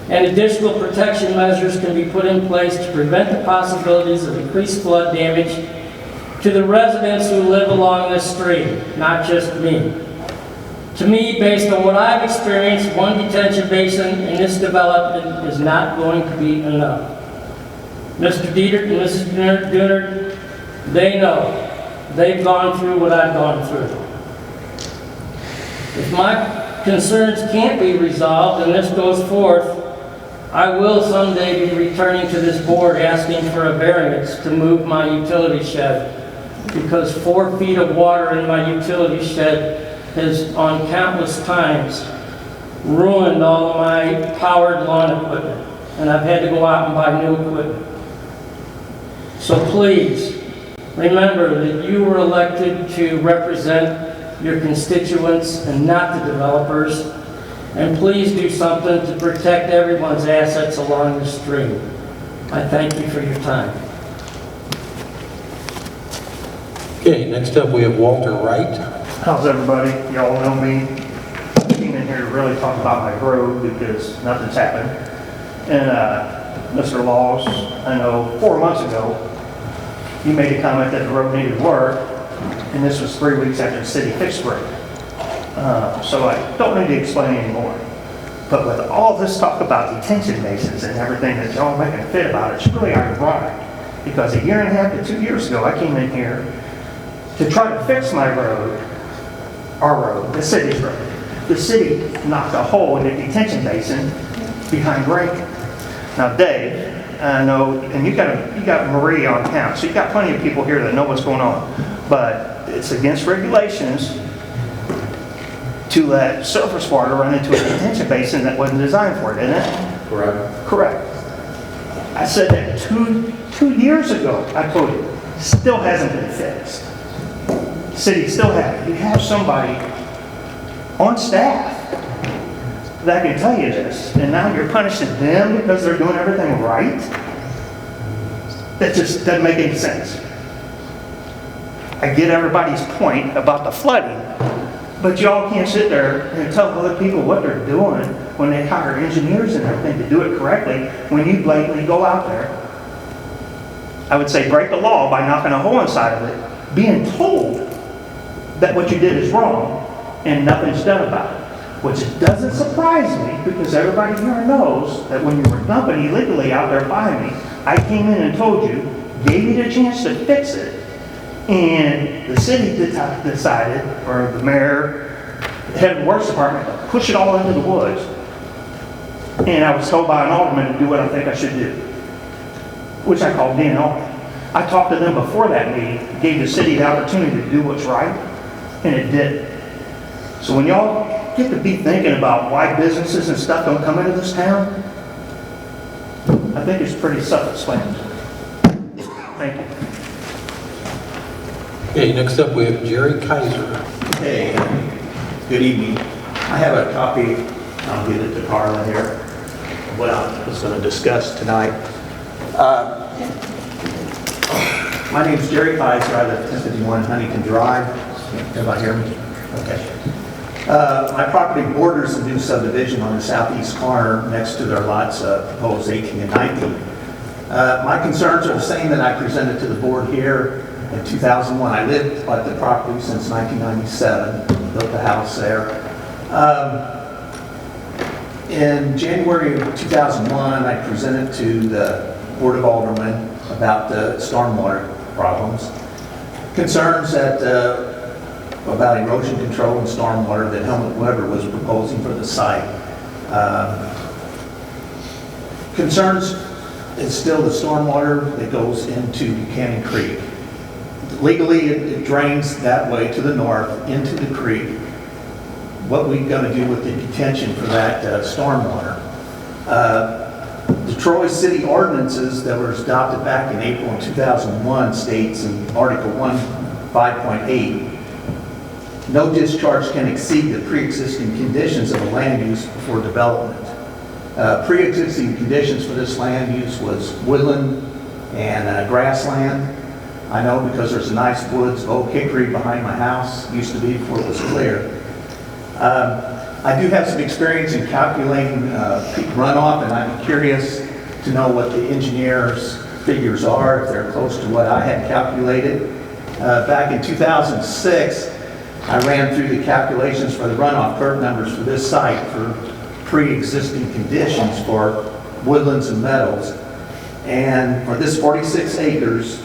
and additional protection measures can be put in place to prevent the possibilities of increased flood damage to the residents who live along this stream, not just me. To me, based on what I've experienced, one detention basin in this development is not going to be enough. Mr. Dietert and Mrs. Dooner, they know. They've gone through what I've gone through. If my concerns can't be resolved and this goes forth, I will someday be returning to this board asking for a variance to move my utility shed, because 4 feet of water in my utility shed has on countless times ruined all of my powered lawn equipment, and I've had to go out and buy new equipment. So please, remember that you were elected to represent your constituents and not the developers, and please do something to protect everyone's assets along the stream. I thank you for your time. Okay, next up we have Walter Wright. How's everybody? Y'all know me. I came in here to really talk about my road because nothing's happened. And Mr. Laws, I know 4 months ago, you made a comment that the road needed work, and this was 3 weeks after the city fixed it. So I don't need to explain anymore. But with all this talk about detention basins and everything that y'all making a fit about, it's really ironic. Because 1.5 years to 2 years ago, I came in here to try to fix my road, our road, the city's road. The city knocked a hole in the detention basin behind Rankin. Now, Dave, I know, and you got Marie on count, so you got plenty of people here that know what's going on. But it's against regulations to let surface water run into a detention basin that wasn't designed for it, isn't it? Correct. Correct. I said that two years ago, I told you, still hasn't been fixed. City still has it. You have somebody on staff that can tell you this, and now you're punishing them because they're doing everything right? That just doesn't make any sense. I get everybody's point about the flooding, but y'all can't sit there and tell other people what they're doing when they hire engineers and everything to do it correctly when you blatantly go out there. I would say break the law by knocking a hole inside of it, being told that what you did is wrong and nothing's done about it. Which doesn't surprise me because everybody here knows that when you were dumping illegally out there by me, I came in and told you, gave you the chance to fix it, and the city decided, or the mayor, the head of the works department, to push it all into the woods. And I was told by an alderman to do what I think I should do, which I called Dan Alderman. I talked to them before that meeting, gave the city the opportunity to do what's right, and it did. So when y'all get to be thinking about why businesses and stuff don't come into this town, I think it's pretty self-explanatory. Thank you. Okay, next up we have Jerry Kaiser. Hey, good evening. I have a copy, I'll give it to Carla here, of what I was going to discuss tonight. My name is Jerry Kaiser. I live at 1051 Huntington Drive. Everybody hear me? Okay. My property borders a new subdivision on the southeast corner next to their lots proposed 18 and 19. My concerns are the same that I presented to the board here in 2001. I lived at the property since 1997, built a house there. In January of 2001, I presented to the Board of Aldermen about the stormwater problems. Concerns that about erosion control and stormwater that Helmut Weber was proposing for the site. Concerns is still the stormwater that goes into Buchanan Creek. Legally, it drains that way to the north into the creek. What we're going to do with the detention for that stormwater. The Troy City ordinances that were adopted back in April of 2001 states in Article 1, 5.8, no discharge can exceed the pre-existing conditions of a land use before development. Pre-existing conditions for this land use was woodland and grassland. I know because there's a nice woods, oak hickory behind my house, used to be before it was clear. I do have some experience in calculating peak runoff, and I'm curious to know what the engineer's figures are, if they're close to what I had calculated. Back in 2006, I ran through the calculations for the runoff curve numbers for this site for pre-existing conditions for woodlands and meadows. And for this 46 acres,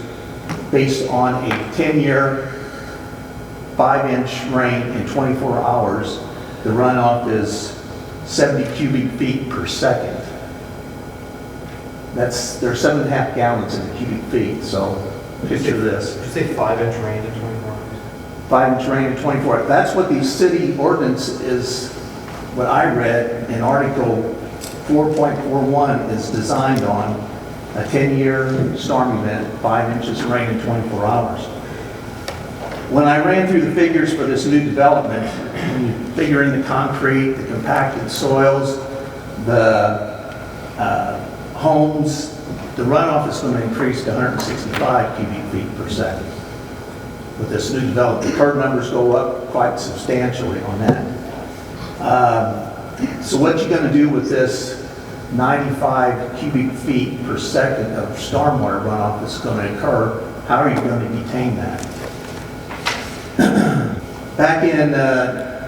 based on a 10-year, 5-inch rain in 24 hours, the runoff is 70 cubic feet per second. There's 7.5 gallons in the cubic feet, so picture this. Did you say 5-inch rain in 24 hours? 5-inch rain in 24 hours. That's what the city ordinance is, what I read in Article 4.41 is designed on, a 10-year storm event, 5 inches of rain in 24 hours. When I ran through the figures for this new development, when you figure in the concrete, the compacted soils, the homes, the runoff is going to increase to 165 cubic feet per second. With this new development, the curve numbers go up quite substantially on that. So what you're going to do with this 95 cubic feet per second of stormwater runoff that's going to occur, how are you going to detain that? Back in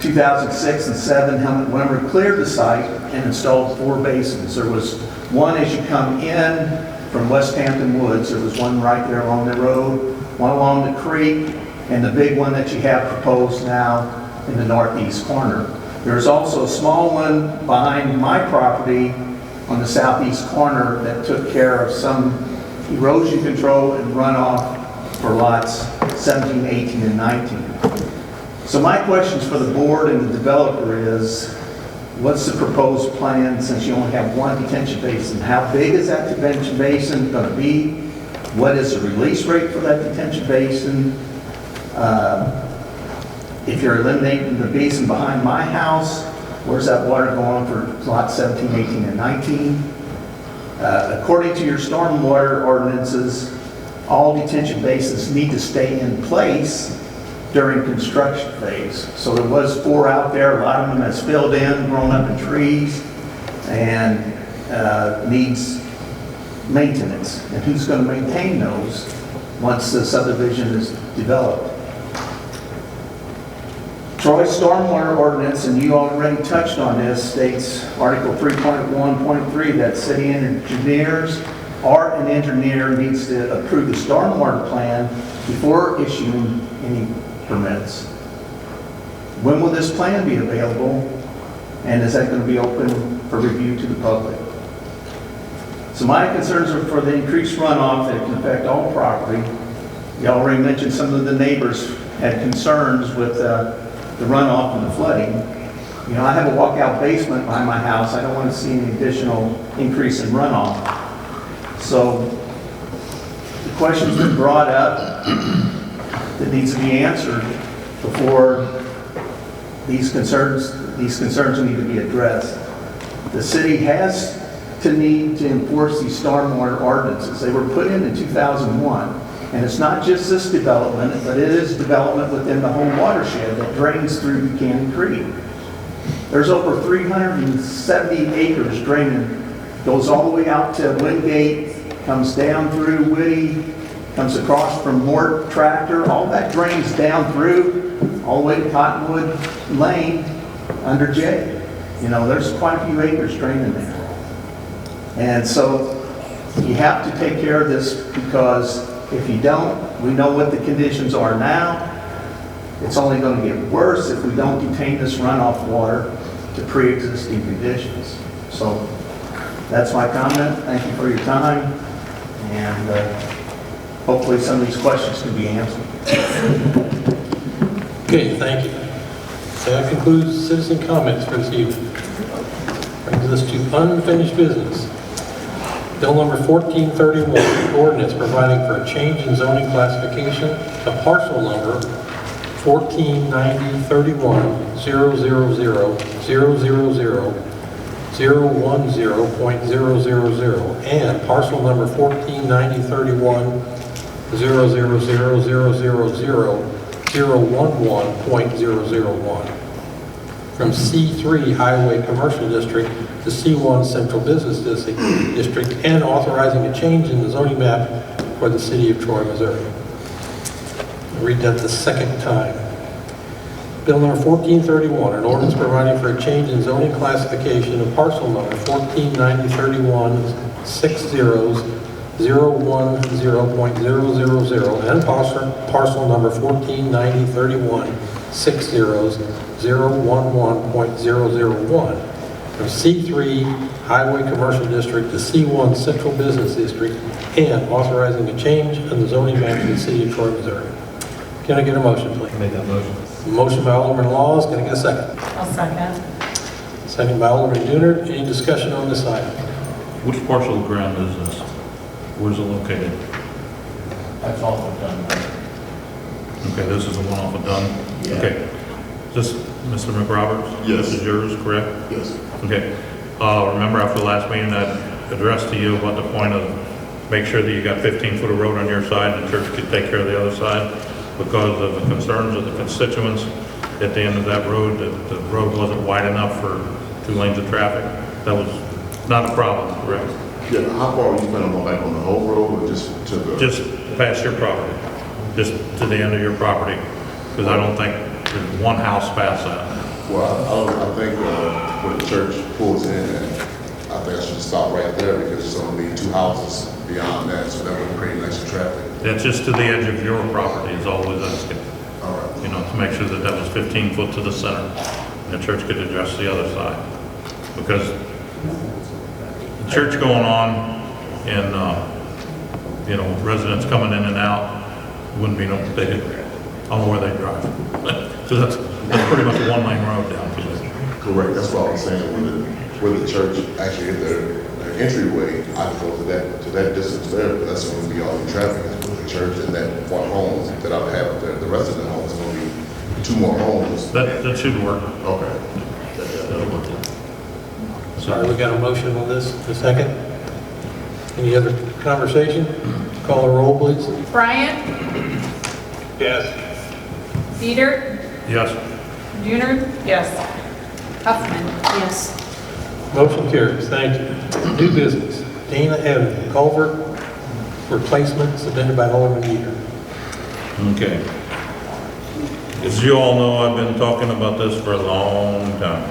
2006 and 7, Helmut Wimmer cleared the site and installed 4 basins. There was one as you come in from West Hampton Woods. There was one right there along the road, one along the creek, and the big one that you have proposed now in the northeast corner. There's also a small one behind my property on the southeast corner that took care of some erosion control and runoff for lots 17, 18, and 19. So my questions for the board and the developer is, what's the proposed plan since you only have one detention basin? How big is that detention basin going to be? What is the release rate for that detention basin? If you're eliminating the basin behind my house, where's that water going for lots 17, 18, and 19? According to your stormwater ordinances, all detention basins need to stay in place during construction phase. So there was 4 out there, a lot of them has filled in, grown up in trees, and needs maintenance. And who's going to maintain those once the subdivision is developed? Troy's stormwater ordinance, and you already touched on this, states Article 3.1.3 that city engineers or an engineer needs to approve the stormwater plan before issuing any permits. When will this plan be available, and is that going to be open for review to the public? So my concerns are for the increased runoff that can affect all property. You already mentioned some of the neighbors had concerns with the runoff and the flooding. You know, I have a walkout basement behind my house. I don't want to see any additional increase in runoff. So the question's been brought up that needs to be answered before these concerns need to be addressed. The city has to need to enforce these stormwater ordinances. They were put in 2001. And it's not just this development, but it is development within the whole watershed that drains through Buchanan Creek. There's over 370 acres draining, goes all the way out to Wingate, comes down through Whitty, comes across from Mort Tractor, all that drains down through, all the way to Cottonwood Lane under J. You know, there's quite a few acres draining there. And so you have to take care of this, because if you don't, we know what the conditions are now. It's only going to get worse if we don't detain this runoff water to pre-existing conditions. So that's my comment. Thank you for your time. And hopefully some of these questions can be answered. Okay, thank you. So that concludes citizen comments for this evening. Brings us to unfinished business. Bill number 1431, ordinance providing for a change in zoning classification of parcel number 149031-000-010.000 and parcel number 149031-000-011.001 from C3 Highway Commercial District to C1 Central Business District and authorizing a change in the zoning map for the city of Troy, Missouri. I'll read that the second time. Bill number 1431, an ordinance providing for a change in zoning classification of parcel number 149031-60-010.000 and parcel number 149031-60-011.001 from C3 Highway Commercial District to C1 Central Business District and authorizing a change in the zoning map of the city of Troy, Missouri. Can I get a motion, please? Make that motion. Motion by Alderman Laws. Can I get a second? I'll second. Second by Alderman Dooner. Any discussion on this item? Which parcel of ground is this? Where's it located? That's also done. Okay, this is the one off of Dunn? Yeah. Okay. Is this Mr. McRoberts? Yes. This is yours, correct? Yes. Okay. Remember after the last meeting, I addressed to you about the point of make sure that you got 15 foot of road on your side and the church could take care of the other side because of the concerns of the constituents at the end of that road, that the road wasn't wide enough for 2 lanes of traffic. That was not a problem, correct? Yeah, how far are you planning on, like on the whole road or just to the? Just past your property, just to the end of your property, because I don't think there's one house past that. Well, I think when the church pulls in, and I think I should stop right there because there's only 2 houses beyond that, so that would create extra traffic. That's just to the edge of your property is always asking, All right. you know, to make sure that that was 15 foot to the center. And the church could address the other side. Because the church going on and, you know, residents coming in and out wouldn't be no, they didn't, I don't know where they drive. So that's pretty much a 1-lane road down to it. Correct, that's what I was saying, when the church actually hit their entryway, I go to that distance there, but that's going to be all the traffic is with the church and that one home that I'll have there. The rest of the homes going to be 2 more homes. That should work. Okay. That'll work. Sorry, we got a motion on this. A second? Any other conversation? Call the roll, please. Bryant, Yes. Peter, Yes. Dooner, Yes. Huffman. Yes. Motion carries. Thank you. New business. Dana Avenue, culvert replacement submitted by Alderman Dieter. Okay. As you all know, I've been talking about this for a long time.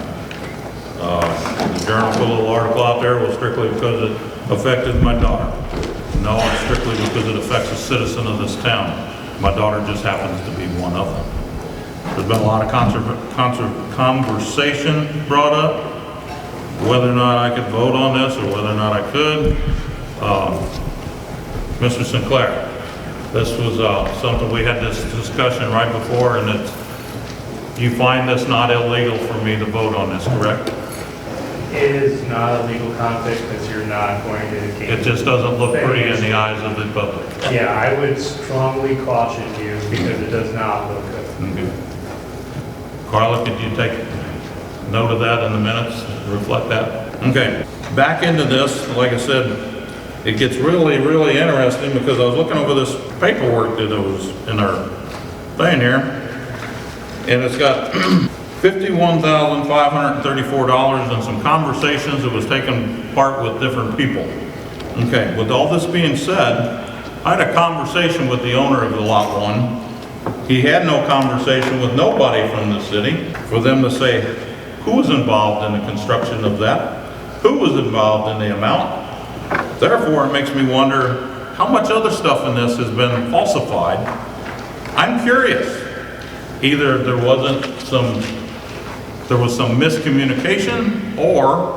The Journal put a little article out there was strictly because it affected my daughter. No, it's strictly because it affects a citizen of this town. My daughter just happens to be one of them. There's been a lot of conversation brought up, whether or not I could vote on this or whether or not I could. Mr. Sinclair, this was something we had this discussion right before, and it's, you find this not illegal for me to vote on this, correct? It is not a legal conflict because you're not going to gain. It just doesn't look pretty in the eyes of the public. Yeah, I would strongly caution you because it does not look good. Okay. Carla, could you take note of that in the minutes, reflect that? Okay, back into this, like I said, it gets really, really interesting because I was looking over this paperwork that was in our thing here, and it's got $51,534 and some conversations that was taking part with different people. Okay, with all this being said, I had a conversation with the owner of the Lot 1. He had no conversation with nobody from the city for them to say who was involved in the construction of that, who was involved in the amount. Therefore, it makes me wonder how much other stuff in this has been falsified. I'm curious. Either there was some miscommunication or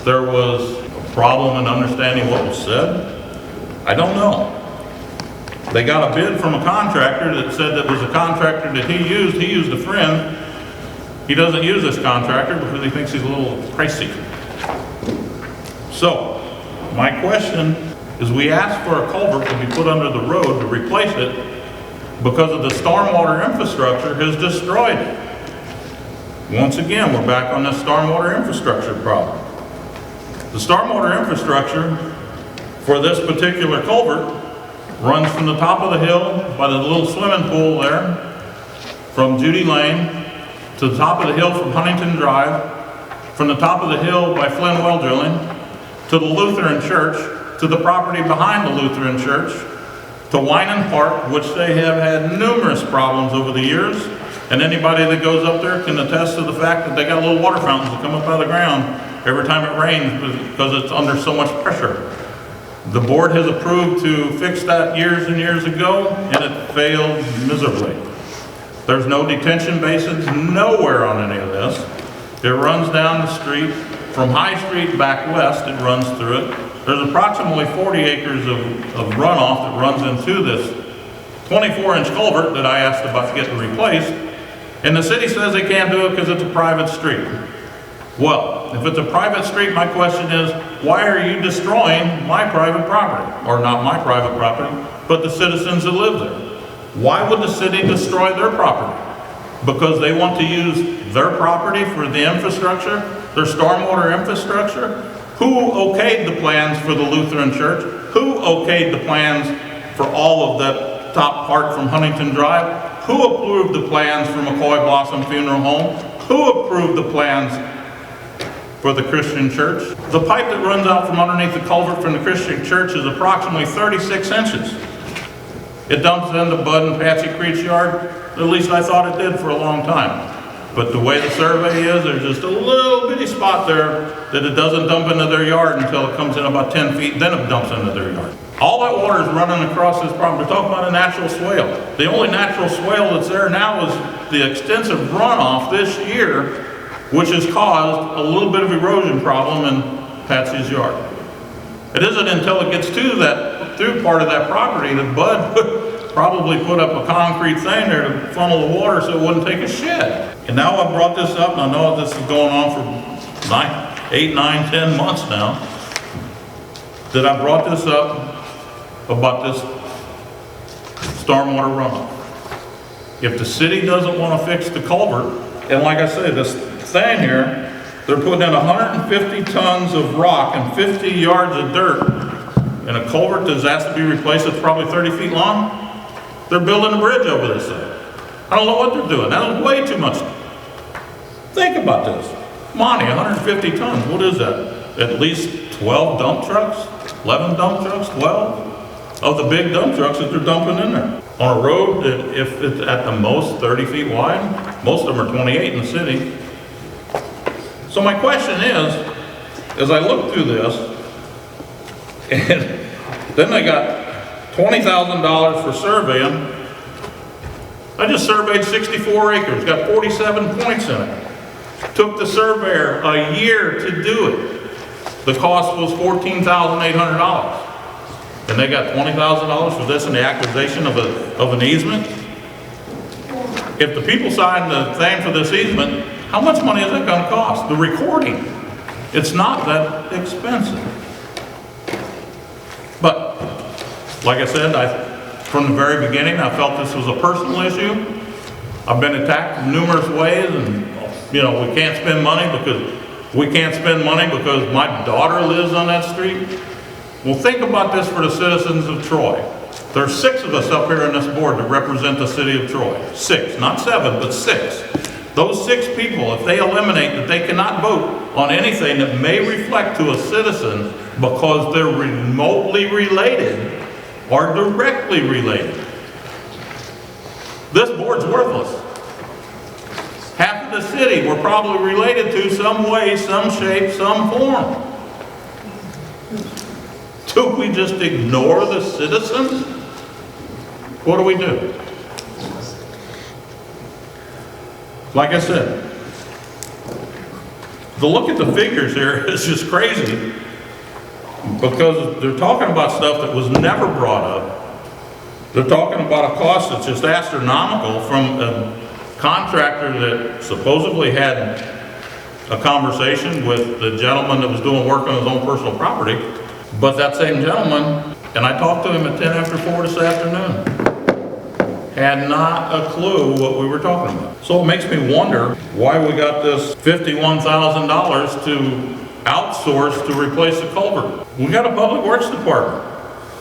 there was a problem in understanding what was said. I don't know. They got a bid from a contractor that said that was a contractor that he used a friend. He doesn't use this contractor because he thinks he's a little pricey. So, my question is, we asked for a culvert to be put under the road to replace it because of the stormwater infrastructure has destroyed it. Once again, we're back on this stormwater infrastructure problem. The stormwater infrastructure for this particular culvert runs from the top of the hill by the little swimming pool there, from Judy Lane, to the top of the hill from Huntington Drive, from the top of the hill by Flynn Well Drilling, to the Lutheran Church, to the property behind the Lutheran Church, to Winan Park, which they have had numerous problems over the years. And anybody that goes up there can attest to the fact that they got little water fountains that come up out of the ground every time it rains because it's under so much pressure. The board has approved to fix that years and years ago, and it failed miserably. There's no detention basins nowhere on any of this. It runs down the street, from High Street back west, it runs through it. There's approximately 40 acres of runoff that runs into this 24-inch culvert that I asked about to get replaced, and the city says they can't do it because it's a private street. Well, if it's a private street, my question is, why are you destroying my private property? Or not my private property, but the citizens that live there. Why would the city destroy their property? Because they want to use their property for the infrastructure, their stormwater infrastructure? Who okayed the plans for the Lutheran Church? Who okayed the plans for all of that top part from Huntington Drive? Who approved the plans for McCoy Blossom Funeral Home? Who approved the plans for the Christian Church? The pipe that runs out from underneath the culvert from the Christian Church is approximately 36 inches. It dumps into Bud and Patsy Creek's yard. At least I thought it did for a long time. But the way the survey is, there's just a little bitty spot there that it doesn't dump into their yard until it comes in about 10 feet, then it dumps into their yard. All that water is running across this property. We're talking about a natural swale. The only natural swale that's there now is the extensive runoff this year, which has caused a little bit of erosion problem in Patsy's yard. It isn't until it gets through part of that property that Bud would probably put up a concrete thing there to funnel the water so it wouldn't take a shed. And now I've brought this up, and I know this is going on for 8, 9, 10 months now, that I brought this up about this stormwater runoff. If the city doesn't want to fix the culvert, and like I said, this thing here, they're putting in 150 tons of rock and 50 yards of dirt in a culvert that has to be replaced that's probably 30 feet long. They're building a bridge over this thing. I don't know what they're doing. That was way too much. Think about this. Monty, 150 tons, what is that? At least 12 dump trucks? 11 dump trucks? 12? Of the big dump trucks that they're dumping in there. On a road that, if it's at the most 30 feet wide, most of them are 28 in the city. So my question is, as I look through this, and then they got $20,000 for surveying. I just surveyed 64 acres, got 47 points in it. Took the surveyor a year to do it. The cost was $14,800. And they got $20,000 for this and the acquisition of an easement. If the people sign the thing for this easement, how much money is that going to cost? The recording. It's not that expensive. But, like I said, from the very beginning, I felt this was a personal issue. I've been attacked in numerous ways, and, you know, we can't spend money because my daughter lives on that street. Well, think about this for the citizens of Troy. There's 6 of us up here on this board that represent the city of Troy. 6, not 7, but 6. Those 6 people, if they eliminate that they cannot vote on anything that may reflect to a citizen because they're remotely related or directly related, this board's worthless. Half of the city we're probably related to some way, some shape, some form. Do we just ignore the citizens? What do we do? Like I said, the look at the figures here is just crazy because they're talking about stuff that was never brought up. They're talking about a cost that's just astronomical from a contractor that supposedly had a conversation with the gentleman that was doing work on his own personal property, but that same gentleman, and I talked to him at 10 after 4 this afternoon, had not a clue what we were talking about. So it makes me wonder why we got this $51,000 to outsource to replace the culvert. We got a public works department.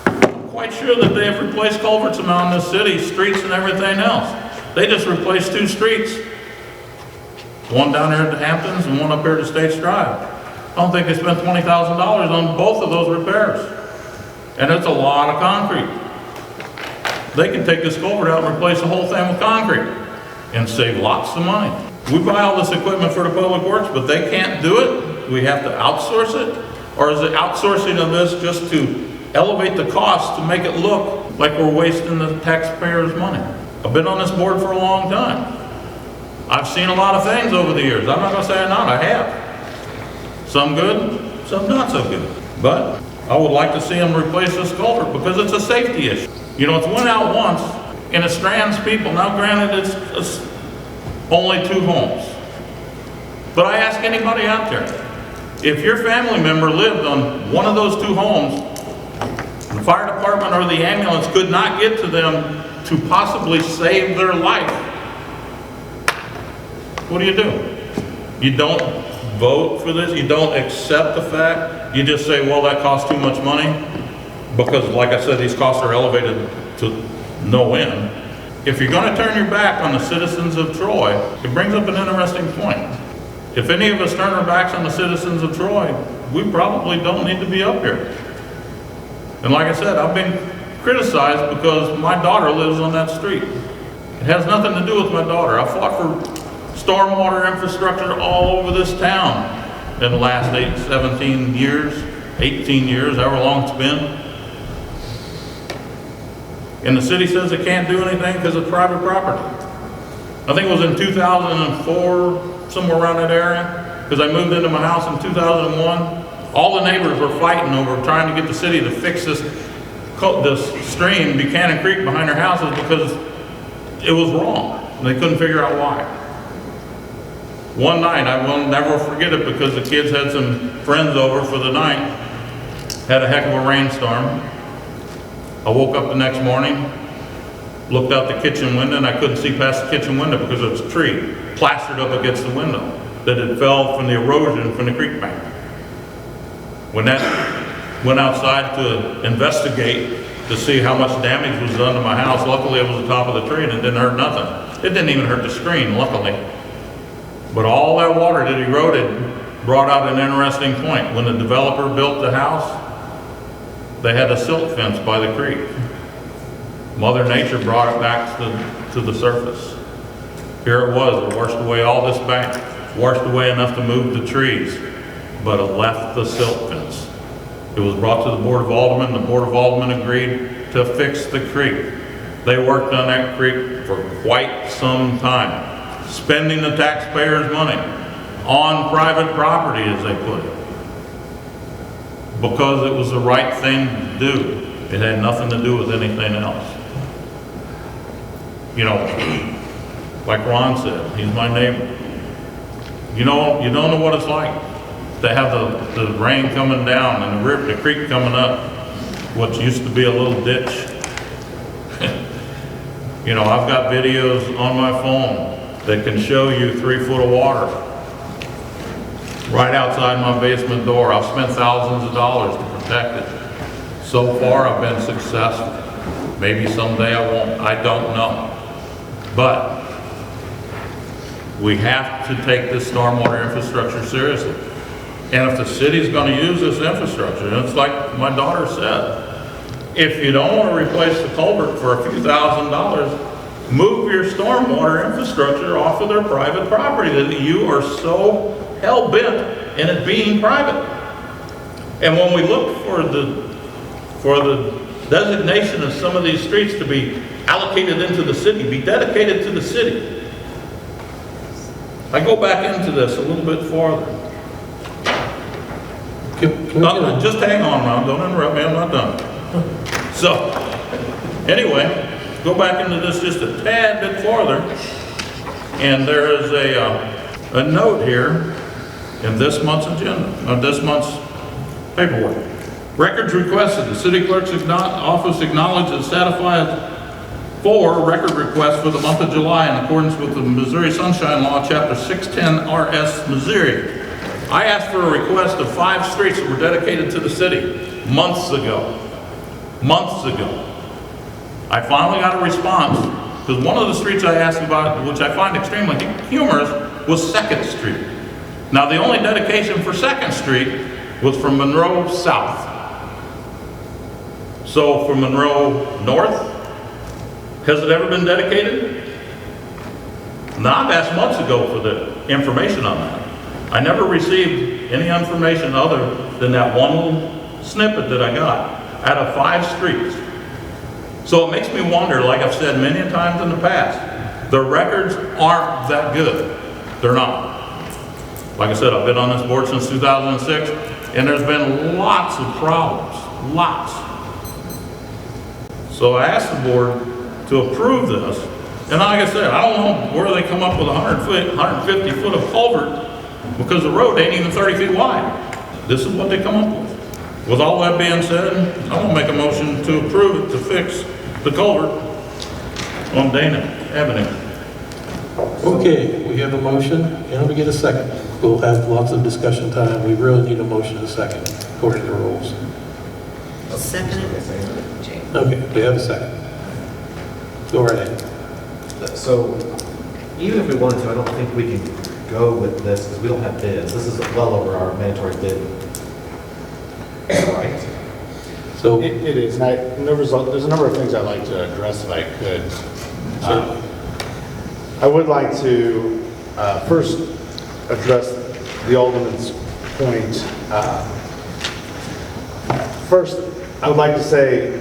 I'm quite sure that they have replaced culverts around this city, streets and everything else. They just replaced 2 streets. One down there at the Hamptons and one up here at States Drive. I don't think they spent $20,000 on both of those repairs. And it's a lot of concrete. They can take this culvert out and replace the whole thing with concrete and save lots of money. We buy all this equipment for the public works, but they can't do it. We have to outsource it? Or is the outsourcing of this just to elevate the cost to make it look like we're wasting the taxpayers' money? I've been on this board for a long time. I've seen a lot of things over the years. I'm not gonna say I'm not, I have. Some good, some not so good. But I would like to see them replace this culvert because it's a safety issue. You know, it's went out once and it strands people. Now granted, it's only 2 homes. But I ask anybody out there, if your family member lived on one of those 2 homes, the fire department or the ambulance could not get to them to possibly save their life, what do? You don't vote for this? You don't accept the fact? You just say, well, that costs too much money? Because, like I said, these costs are elevated to no end. If you're going to turn your back on the citizens of Troy, it brings up an interesting point. If any of us turn our backs on the citizens of Troy, we probably don't need to be up here. And like I said, I've been criticized because my daughter lives on that street. It has nothing to do with my daughter. I fought for stormwater infrastructure all over this town in the last 18 years, however long it's been. And the city says it can't do anything because it's private property. I think it was in 2004, somewhere around that area, because I moved into my house in 2001. All the neighbors were fighting over trying to get the city to fix this stream, Buchanan Creek, behind their houses because it was wrong. And they couldn't figure out why. One night, I will never forget it because the kids had some friends over for the night, had a heck of a rainstorm. I woke up the next morning, looked out the kitchen window, and I couldn't see past the kitchen window because there was a tree plastered up against the window that had fell from the erosion from the creek bank. When that went outside to investigate to see how much damage was done to my house, luckily it was the top of the tree and it didn't hurt nothing. It didn't even hurt the screen, luckily. But all that water that eroded brought out an interesting point. When the developer built the house, they had a silt fence by the creek. Mother Nature brought it back to the surface. Here it was, it washed away all this bank, washed away enough to move the trees, but it left the silt fence. It was brought to the Board of Aldermen. The Board of Aldermen agreed to fix the creek. They worked on that creek for quite some time, spending the taxpayers' money on private property, as they put it, because it was the right thing to do. It had nothing to do with anything else. You know, like Ron said, he's my neighbor. You know, you don't know what it's like to have the rain coming down and the creek coming up, what used to be a little ditch. You know, I've got videos on my phone that can show you 3 foot of water right outside my basement door. I've spent thousands of dollars to protect it. So far, I've been successful. Maybe someday I won't, I don't know. But we have to take this stormwater infrastructure seriously. And if the city's going to use this infrastructure, and it's like my daughter said, if you don't want to replace the culvert for a few $1,000s, move your stormwater infrastructure off of their private property that you are so hell-bent in it being private. And when we look for the designation of some of these streets to be allocated into the city, be dedicated to the city, I go back into this a little bit farther. Just hang on, Ron, don't interrupt me, I'm not done. So, anyway, go back into this just a tad bit farther, and there is a note here in this month's agenda, this month's paperwork. Records requested, the city clerk's office acknowledged and satisfied 4 record requests for the month of July in accordance with the Missouri Sunshine Law, Chapter 610 RS Missouri. I asked for a request of 5 streets that were dedicated to the city months ago. Months ago. I finally got a response, because one of the streets I asked about, which I find extremely humorous, was 2nd Street. Now, the only dedication for 2nd Street was from Monroe South. So, from Monroe North, has it ever been dedicated? Now, I've asked months ago for the information on that. I never received any information other than that one little snippet that I got out of 5 streets. So it makes me wonder, like I've said many times in the past, the records aren't that good. They're not. Like I said, I've been on this board since 2006, and there's been lots of problems, lots. So I asked the board to approve this, and like I said, I don't know where they come up with 150 foot of culvert, because the road ain't even 30 feet wide. This is what they come up with. With all that being said, I will make a motion to approve it to fix the culvert on Dana Avenue. Okay, we have a motion, and we get a second. We'll have lots of discussion time. We really need a motion and a second, according to the rules. I'll second it. Okay, we have a second. Go right ahead. So, even if we wanted to, I don't think we can go with this because we don't have bids. This is well over our mandatory bid. Right? So It is, and there's a number of things I'd like to address if I could. I would like to first address the Alderman's point. First, I would like to say,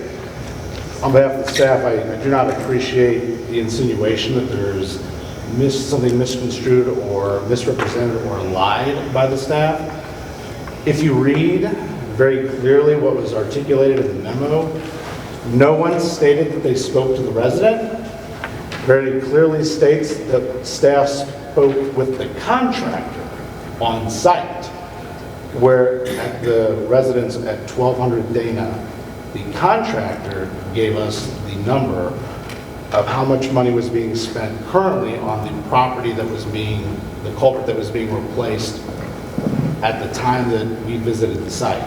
on behalf of the staff, I do not appreciate the insinuation that there's something misconstrued or misrepresented or lied by the staff. If you read very clearly what was articulated in the memo, no one stated that they spoke to the resident. Very clearly states that staff spoke with the contractor on site, where at the residence at 1200 Dana, the contractor gave us the number of how much money was being spent currently on the property that was the culvert that was being replaced at the time that we visited the site.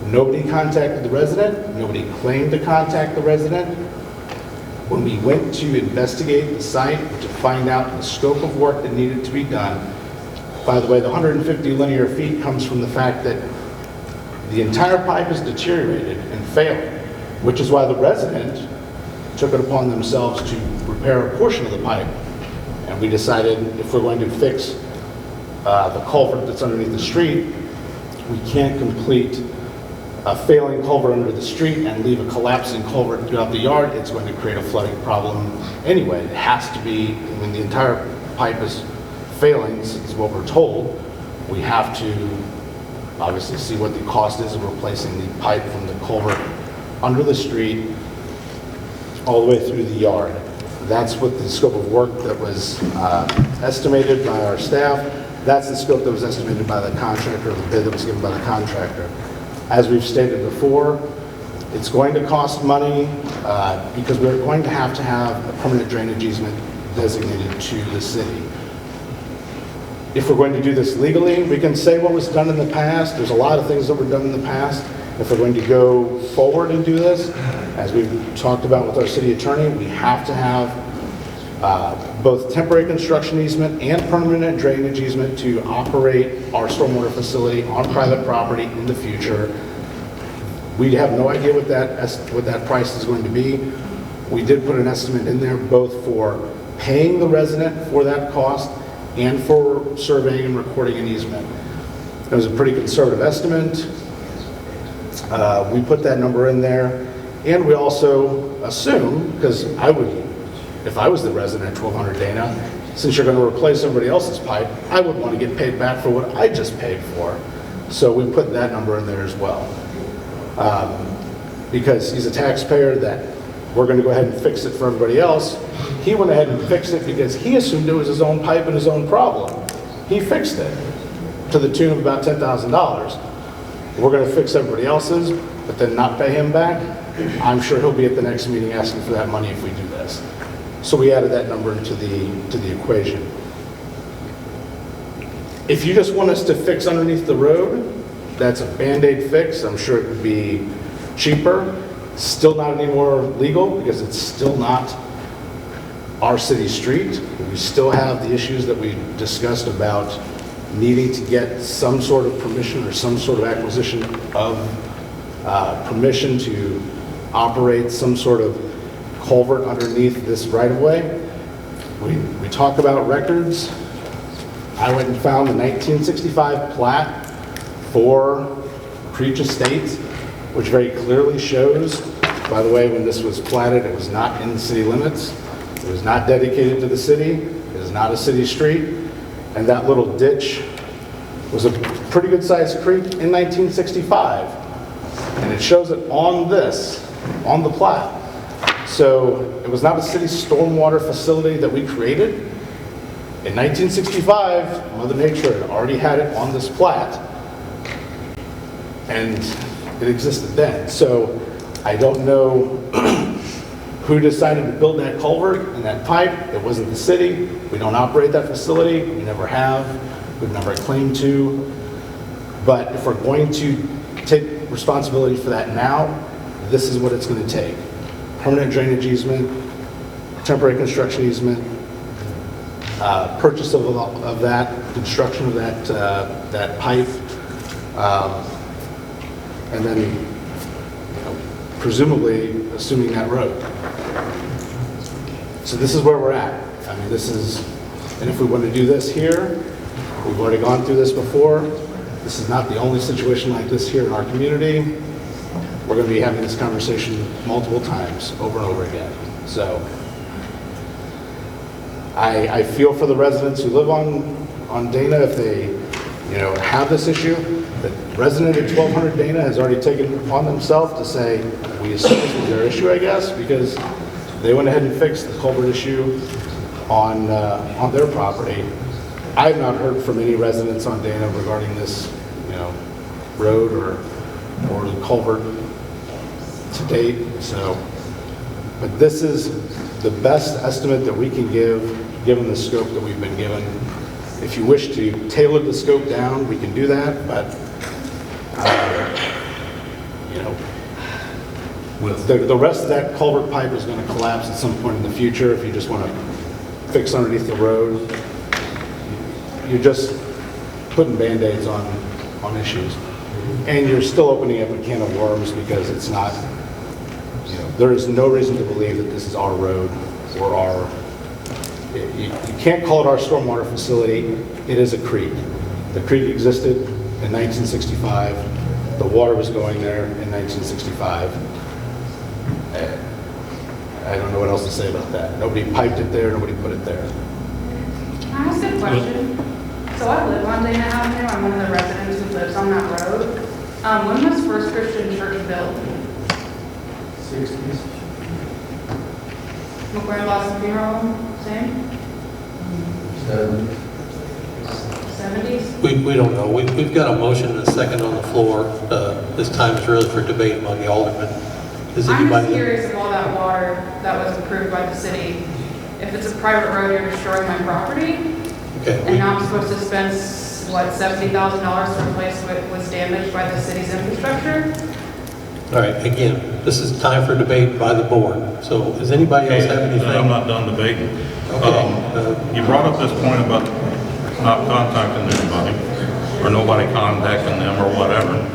Nobody contacted the resident, nobody claimed to contact the resident. When we went to investigate the site to find out the scope of work that needed to be done, by the way, the 150 linear feet comes from the fact that the entire pipe is deteriorated and failed, which is why the resident took it upon themselves to repair a portion of the pipe. And we decided if we're going to fix the culvert that's underneath the street, we can't complete a failing culvert under the street and leave a collapsing culvert throughout the yard. It's going to create a flooding problem anyway. It has to be, when the entire pipe is failing, is what we're told, we have to obviously see what the cost is of replacing the pipe from the culvert under the street all the way through the yard. That's what the scope of work that was estimated by our staff. That's the scope that was estimated by the contractor, the bid that was given by the contractor. As we've stated before, it's going to cost money because we're going to have a permanent drainage easement designated to the city. If we're going to do this legally, we can say what was done in the past. There's a lot of things that were done in the past. If we're going to go forward and do this, as we've talked about with our city attorney, we have to have both temporary construction easement and permanent drainage easement to operate our stormwater facility on private property in the future. We have no idea what that price is going to be. We did put an estimate in there both for paying the resident for that cost and for surveying and recording an easement. It was a pretty conservative estimate. We put that number in there, and we also assume, because if I was the resident at 1200 Dana, since you're going to replace somebody else's pipe, I would want to get paid back for what I just paid for. So we put that number in there as well. Because he's a taxpayer that we're going to go ahead and fix it for everybody else. He went ahead and fixed it because he assumed it was his own pipe and his own problem. He fixed it. to the tune of about $10,000. We're going to fix everybody else's, but then not pay him back. I'm sure he'll be at the next meeting asking for that money if we do this. So we added that number into the equation. If you just want us to fix underneath the road, that's a Band-Aid fix. I'm sure it would be cheaper. Still not any more legal because it's still not our city street. We still have the issues that we discussed about needing to get some sort of permission or some sort of acquisition of permission to operate some sort of culvert underneath this right-of-way. We talk about records. I went and found the 1965 plat for Creech Estates, which very clearly shows, by the way, when this was platted, it was not in the city limits. It was not dedicated to the city. It is not a city street. And that little ditch was a pretty good sized creek in 1965. And it shows it on this, on the plat. So it was not a city stormwater facility that we created. In 1965, Mother Nature had already had it on this plat, and it existed then. So I don't know who decided to build that culvert and that pipe. It wasn't the city. We don't operate that facility. We never have. We've never claimed to. But if we're going to take responsibility for that now, this is what it's going to take. Permanent drainage easement, temporary construction easement, purchase of that, construction of that pipe, and then presumably assuming that road. So this is where we're at. I mean, this is, and if we want to do this here, we've already gone through this before. This is not the only situation like this here in our community. We're going to be having this conversation multiple times, over and over again. So I feel for the residents who live on Dana if they, have this issue. The resident at 1200 Dana has already taken it upon themselves to say, we assume this was their issue, I guess, because they went ahead and fixed the culvert issue on their property. I've not heard from any residents on Dana regarding this, road or the culvert to date. So, but this is the best estimate that we can give, given the scope that we've been given. If you wish to tailor the scope down, we can do that, but the rest of that culvert pipe is going to collapse at some point in the future. If you just want to fix underneath the road, you're just putting Band-Aids on issues. And you're still opening up a can of worms because it's not, there is no reason to believe that this is our road or our, you can't call it our stormwater facility. It is a creek. The creek existed in 1965. The water was going there in 1965. I don't know what else to say about that. Nobody piped it there. Nobody put it there. Can I ask a question? So I live on Dana Avenue. I'm one of the residents who lives on that road. When was First Christian Church built? 60s. McQuarrie Lawson Funeral Home, same? 70s? We don't know. We've got a motion and a second on the floor. This time is really for debate among the aldermen. Is I'm anybody? just curious of all that water that was approved by the city. If it's a private road, you're destroying my property? Okay. And now I'm supposed to spend, what, $70,000 to replace what was damaged by the city's infrastructure? All right, again, this is time for debate by the board. So does anybody else have anything? I'm not done debating. Okay. You brought up this point about not contacting anybody, or nobody contacting them, or whatever.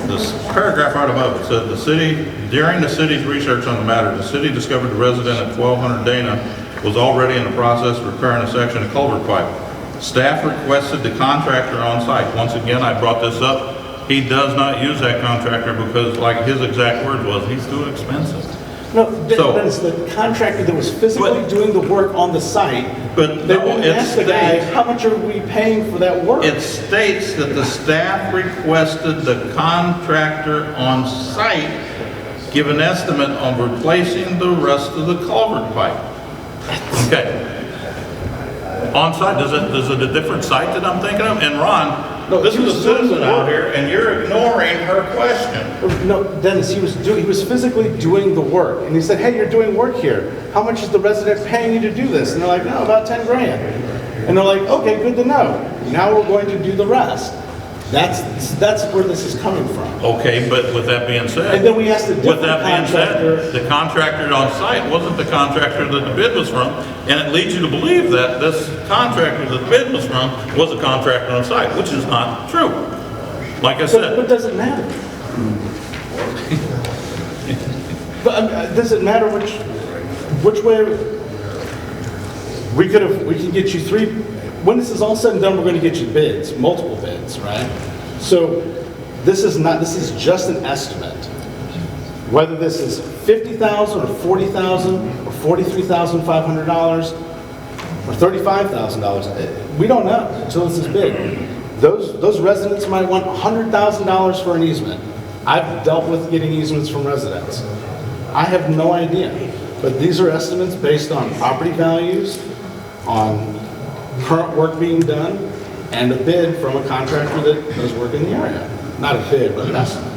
This paragraph right above it said, during the city's research on the matter, the city discovered the resident at 1200 Dana was already in the process of repairing a section of culvert pipe. Staff requested the contractor on site. Once again, I brought this up. He does not use that contractor because, like his exact words was, he's too expensive. No, but it's the contractor that was physically doing the work on the site. But They no, wouldn't ask the guy, how much are we paying for that work? It states that the staff requested the contractor on site give an estimate on replacing the rest of the culvert pipe. Okay. On site, is it a different site that I'm thinking of? And Ron, No, this he is a was doing citizen the out work. here, and you're ignoring her question. No, Dennis, he was physically doing the work, and he said, hey, you're doing work here. How much is the resident paying you to do this? And they're like, no, about 10 grand. And they're like, okay, good to know. Now we're going to do the rest. That's where this is coming from. Okay, but with that being said. And then we asked a different With that being contractor. said, the contractor on site wasn't the contractor that the bid was from, and it leads you to believe that this contractor that the bid was from was a contractor on site, which is not true. Like I said. But does it matter? But does it matter which way? We can get you three. When this is all said and done, we're going to get you bids, multiple bids, right? So this is just an estimate. Whether this is $50,000 or $40,000 or $43,500 or $35,000, we don't know until this is bid. Those residents might want $100,000 for an easement. I've dealt with getting easements from residents. I have no idea, but these are estimates based on property values, on current work being done, and a bid from a contractor that does work in the area. Not a bid, but an estimate.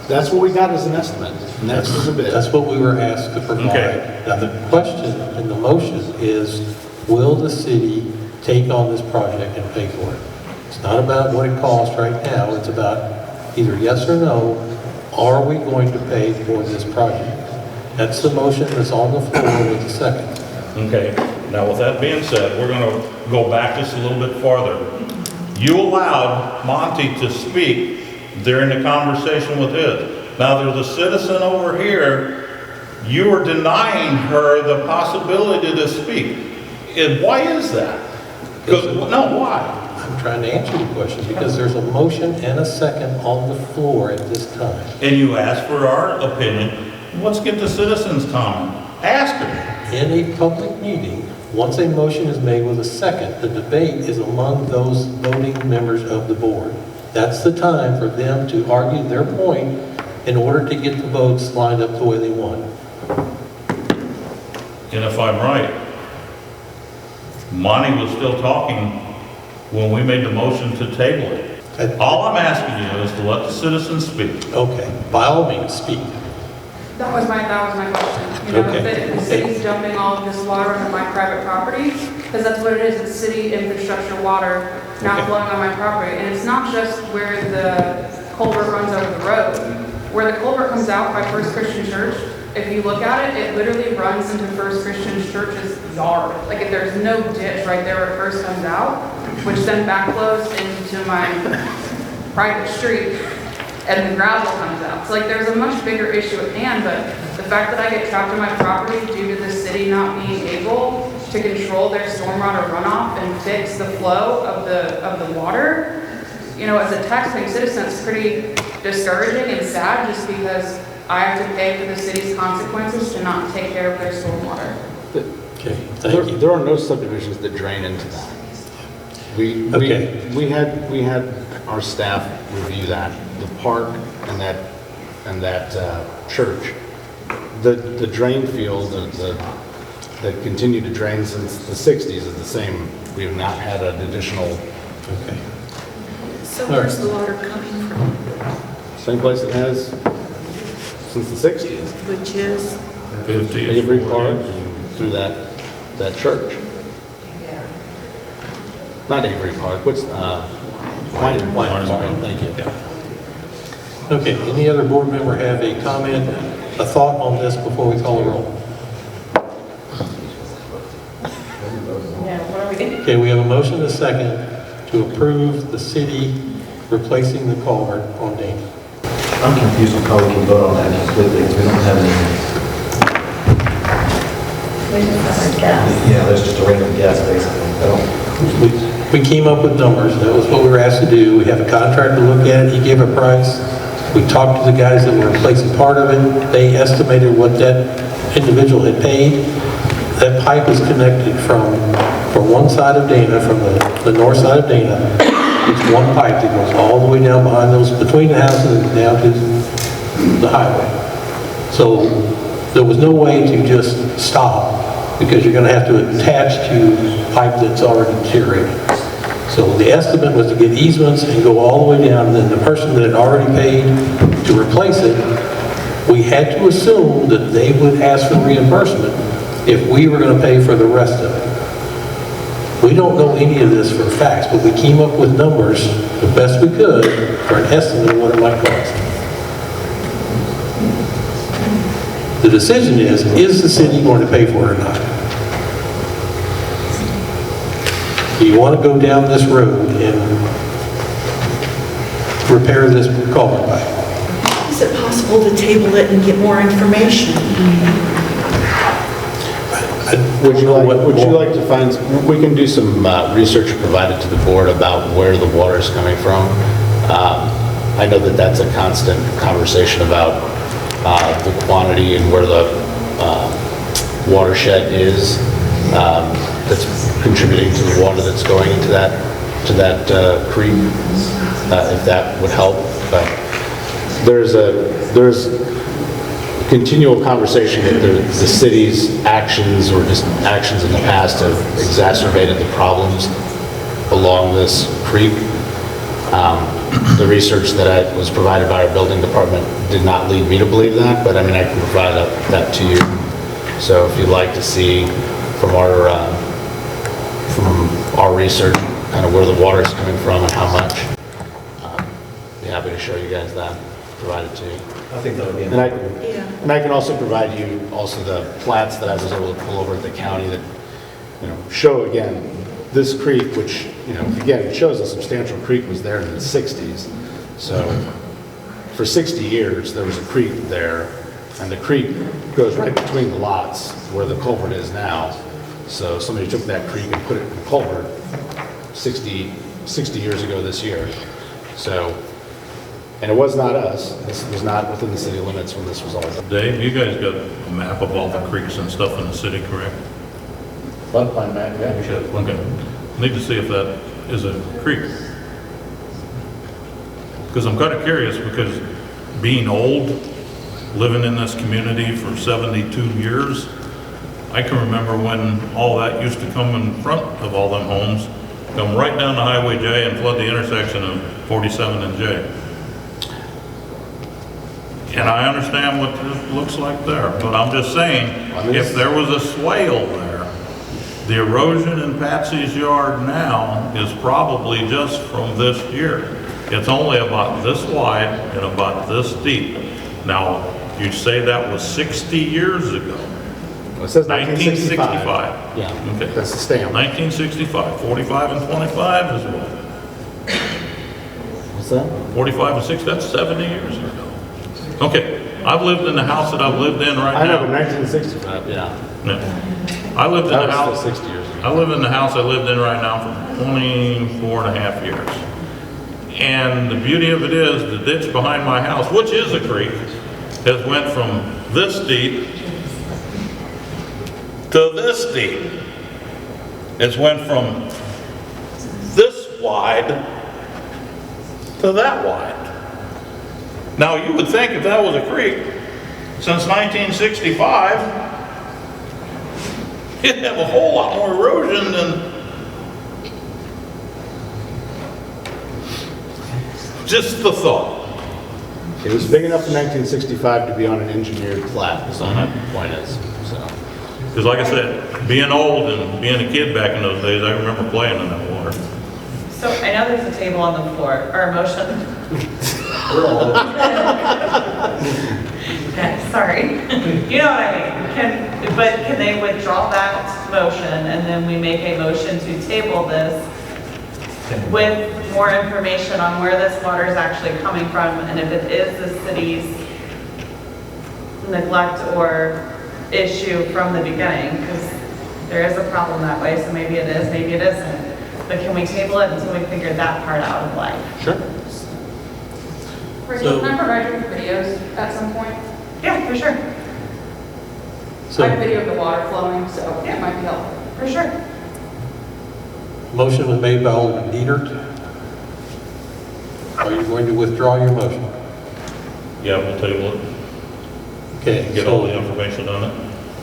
That's what we got as an estimate. Next is a bid. That's what we were asked to provide. Okay. Now, the question in the motion is, will the city take on this project and pay for it? It's not about what it costs right now. It's about either yes or no, are we going to pay for this project? That's the motion that's on the floor with the second. Okay, now with that being said, we're gonna go back just a little bit farther. You allowed Monty to speak during the conversation with his. Now there's a citizen over here, you are denying her the possibility to speak. And why is that? Why? I'm trying to answer the question because there's a motion and a second on the floor at this time. And you asked for our opinion. Let's get the citizens' time. Ask her. In a public meeting, once a motion is made with a second, the debate is among those voting members of the board. That's the time for them to argue their point in order to get the votes lined up the way they want. And if I'm right, Monty was still talking when we made the motion to table it. All I'm asking you is to let the citizens speak. Okay, by all means, speak. That was my question. You know, Okay. if the city's dumping all of this water onto my private property, because that's what it is, it's city infrastructure water now flowing on my property. And it's not just where the culvert runs over the road. Where the culvert comes out by First Christian Church, if you look at it, it literally runs into First Christian Church's yard. Like if there's no ditch right there where it first comes out, which then backflows into my private street, and the gravel comes out. So like there's a much bigger issue at hand, but the fact that I get trapped in my property due to the city not being able to control their stormwater runoff and fix the flow of the water, you know, as a taxpaying citizen, it's pretty discouraging and sad just because I have to pay for the city's consequences to not take care of their stormwater. Okay, thank you. There are no subdivisions that drain into that. We had our staff review that, the park and that church. The drain field that continued to drain since the 60s is the same. We have not had an additional. Okay. So where's the water coming from? Same place it has since the 60s. Which is? 50. Avery Park through that church. Not Avery Park, what's, Wine Park, thank you. Okay, any other board member have a comment, a thought on this before we call the roll? Okay, we have a motion and a second to approve the city replacing the culvert on Dana. I'm confused with how we can vote on that completely, because we don't have any. Yeah, there's just a random guess, basically. We came up with numbers, that was what we were asked to do. We have a contractor look at it, he gave a price. We talked to the guys that were replacing part of it, they estimated what that individual had paid. That pipe is connected from one side of Dana, from the north side of Dana. It's one pipe that goes all the way down behind those, between the houses and down to the highway. So there was no way to just stop because you're gonna have to attach to pipe that's already deteriorated. So the estimate was to get easements and go all the way down, and then the person that had already paid to replace it, we had to assume that they would ask for reimbursement if we were gonna pay for the rest of it. We don't know any of this for facts, but we came up with numbers the best we could for an estimate of what it might cost. The decision is the city going to pay for it or not? Do you want to go down this road and repair this culvert pipe? Is it possible to table it and get more information? Would you like to find, we can do some research provided to the board about where the water is coming from. I know that that's a constant conversation about the quantity and where the watershed is that's contributing to the water that's going into that creek, if that would help. But there's continual conversation that the city's actions or just actions in the past have exacerbated the problems along this creek. The research that was provided by our building department did not lead me to believe that, but I mean, I can provide that to you. So if you'd like to see from our research, kind of where the water is coming from and how much, be happy to show you guys that, provide it to you. I think that would be And I can also provide you also the plats that I was able to pull over at the county that, show again, this creek, which, again, it shows a substantial creek was there in the 60s. So for 60 years, there was a creek there, and the creek goes right between the lots where the culvert is now. So somebody took that creek and put it in the culvert 60 years ago this year. So, and it was not us. This was not within the city limits when this was all done. Dave, you guys got a map of all the creeks and stuff in the city, correct? Floodplain map, yeah. Okay. Need to see if that is a creek. Because I'm kind of curious, because being old, living in this community for 72 years, I can remember when all that used to come in front of all them homes, come right down to Highway J and flood the intersection of 47 and J. And I understand what this looks like there, but I'm just saying, if there was a swale there, the erosion in Patsy's yard now is probably just from this year. It's only about this wide and about this deep. Now, you say that was 60 years ago. Well, it says 1965. Yeah. Okay. That's the stamp. 1965, 45 and 25 is what? What's that? 45 and 6, that's 70 years ago. Okay, I've lived in the house that I've lived in right now. I know, but 1965, yeah. I lived in That the was house. still 60 years ago. I live in the house I lived in right now for 24 and a half years. And the beauty of it is the ditch behind my house, which is a creek, has went from this deep to this deep. It's went from this wide to that wide. Now, you would think if that was a creek, since 1965, it'd have a whole lot more erosion than just the thought. It was big enough in 1965 to be on an engineered plat, is all my point is, so. Because like I said, being old and being a kid back in those days, I remember playing in that water. So I know there's a table on the floor, or a motion. Okay, sorry. You know what I mean. But can they withdraw that motion and then we make a motion to table this with more information on where this water is actually coming from and if it is the city's neglect or issue from the beginning, because there is a problem that way, so maybe it is, maybe it isn't. But can we table it until we figure that part out of life? Sure. Rachel, can I provide you with videos at some point? Yeah, for sure. So, I have video of the water flowing, so it might be helpful. For sure. motion was made by Alderman Dietert. Are you going to withdraw your motion? Yeah, we'll table it. Okay. Get all the information on it.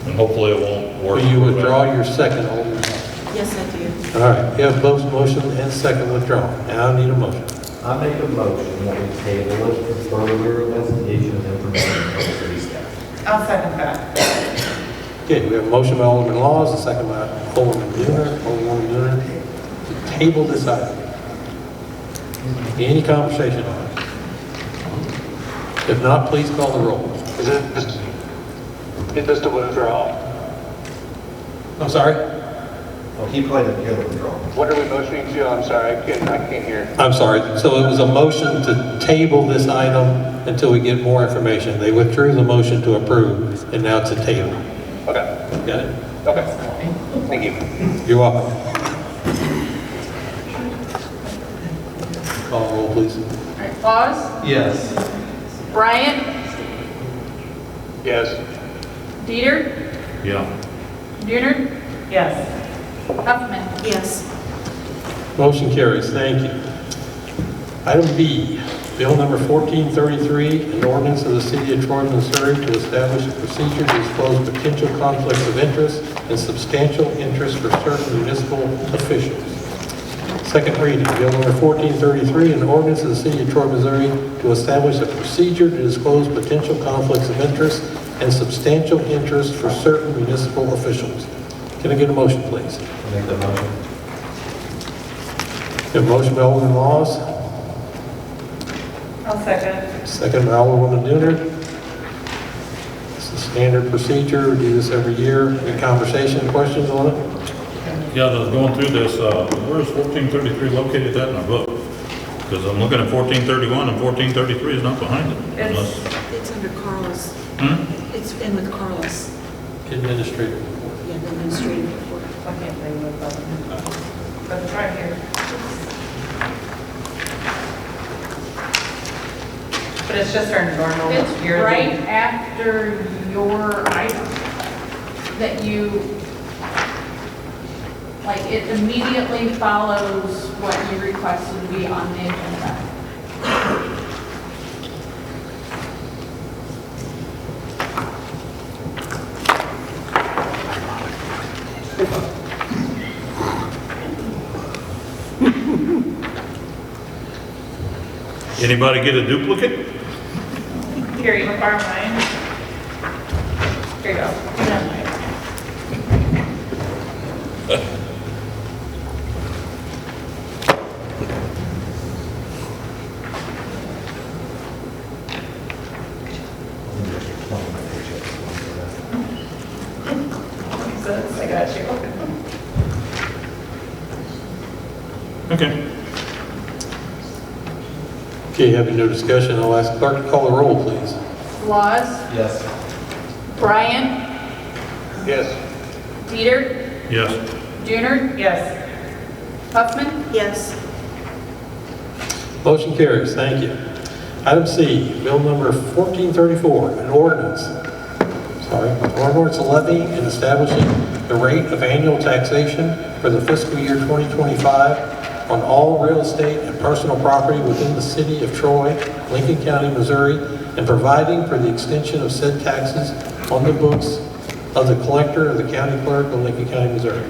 And hopefully it won't work. Will you withdraw your second, Alderman? Yes, I do. All right, you have both motion and second withdrawn. Now I need a motion. I make a motion that we table it for further investigation and information from the city staff. I'll second that. Okay, we have a motion by Alderman Laws, a second by Alderman Dooner, to table this item. Any conversation on it? If not, please call the roll. Is this to withdraw? I'm sorry? Oh, he played a good withdrawal. What are we motioning to? I'm sorry, I can't hear. I'm sorry. So it was a motion to table this item until we get more information. They withdrew the motion to approve, and now it's a table. Okay, Got it? okay. Thank you. You're welcome. Call the roll, please. All right, Claus, Yes. Bryant, Yes. Dieter, Yeah. Dooner, Yes. Huffman. Yes. Motion carries. Thank you. Item B, Bill number 1433, an ordinance of the City of Troy, Missouri to establish a procedure to disclose potential conflicts of interest and substantial interest for certain municipal officials. Second reading, Bill number 1433, an ordinance of the City of Troy, Missouri to establish a procedure to disclose potential conflicts of interest and substantial interest for certain municipal officials. Can I get a motion, please? I make the motion. A motion by Alderman Laws, I'll second. second by Alderwoman Dooner. It's a standard procedure, we do this every year. Any conversation, questions on it? Yeah, I was going through this, where is 1433 located at in our book? Because I'm looking at 1431 and 1433 is not behind it. Unless, It's under Carlos. It's in with Carlos. Administrative. Yeah, the administrative report. I can't think of it. But it's right here. But it's just our normal It's yearly. right after your item that you, like, it immediately follows what you requested to be on the agenda. anybody get a duplicate? Here, you want to borrow mine? Here you go. You have mine. I got you. Okay. Okay, having no discussion, I'll ask clerk to call the roll, please. Laws, Yes. Bryant, Yes. Dieter, Yes. Dooner, Yes. Huffman. Yes. Motion carries, thank you. Item C, bill number 1434, an ordinance levying and establishing the rate of annual taxation for the fiscal year 2025 on all real estate and personal property within the city of Troy, Lincoln County, Missouri, and providing for the extension of said taxes on the books of the collector of the county clerk of Lincoln County, Missouri.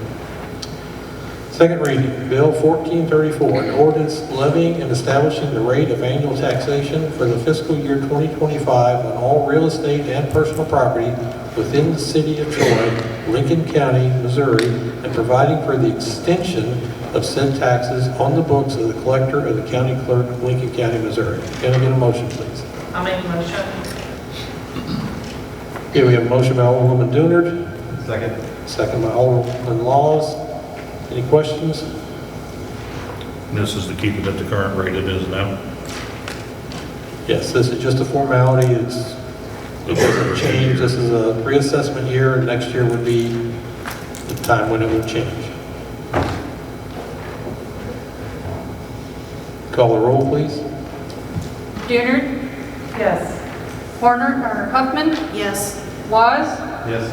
Second reading, Bill 1434, an ordinance levying and establishing the rate of annual taxation for the fiscal year 2025 on all real estate and personal property within the city of Troy, Lincoln County, Missouri, and providing for the extension of said taxes on the books of the collector of the county clerk of Lincoln County, Missouri. Can I get a motion, please? I'll make a motion. Okay, we have a motion by Alderwoman Dooner, Second. second by Alderman Laws. Any questions? This is to keep it at the current rate it is now. Yes, this is just a formality. It doesn't change. This is a reassessment year, and next year would be the time when it would change. Call the roll, please. Dooner, Yes. Horner, or Huffman, Yes. Laws, Yes.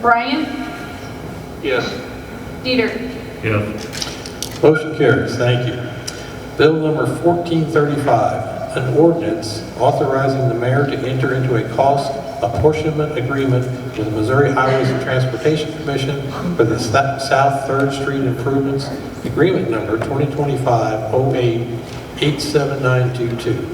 Bryant, Yes. Dieter. Yes. Motion carries. Thank you. Bill number 1435, an ordinance authorizing the mayor to enter into a cost apportionment agreement with the Missouri Highways and Transportation Commission for the South 3rd Street Improvements Agreement Number 2025-08-87922.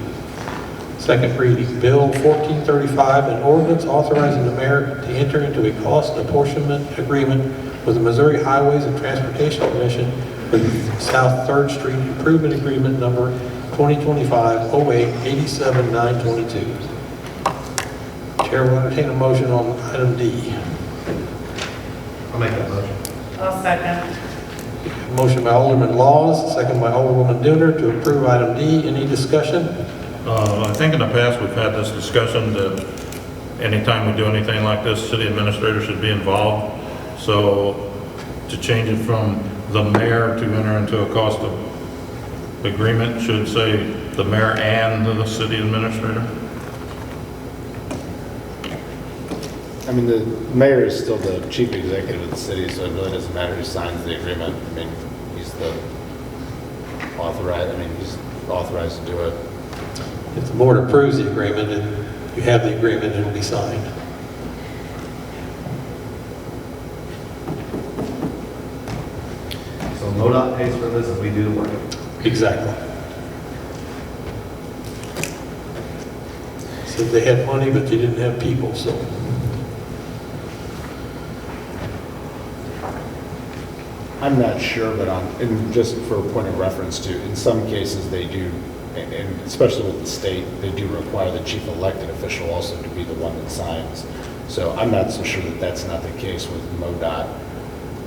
Second reading, Bill 1435, an ordinance authorizing the mayor to enter into a cost apportionment agreement with the Missouri Highways and Transportation Commission for the South 3rd Street Improvement Agreement Number 2025-08-87922. Chair will entertain a motion on item D. I'll make that motion. I'll second. Motion by Alderman Laws, second by Alderwoman Dooner to approve item D. Any discussion? I think in the past, we've had this discussion that anytime we do anything like this, city administrator should be involved. So to change it from the mayor to enter into a cost of agreement should say the mayor and the city administrator. I mean, the mayor is still the chief executive of the city, so it really doesn't matter who signs the agreement. I mean, he's authorized to do it. If the board approves the agreement and you have the agreement, it will be signed. So MoDOT pays for this and we do the work. Exactly. Said they had money, but they didn't have people, so. I'm not sure, but and just for a point of reference too, in some cases they do, and especially with the state, they do require the chief elected official also to be the one that signs. So I'm not so sure that that's not the case with MoDOT.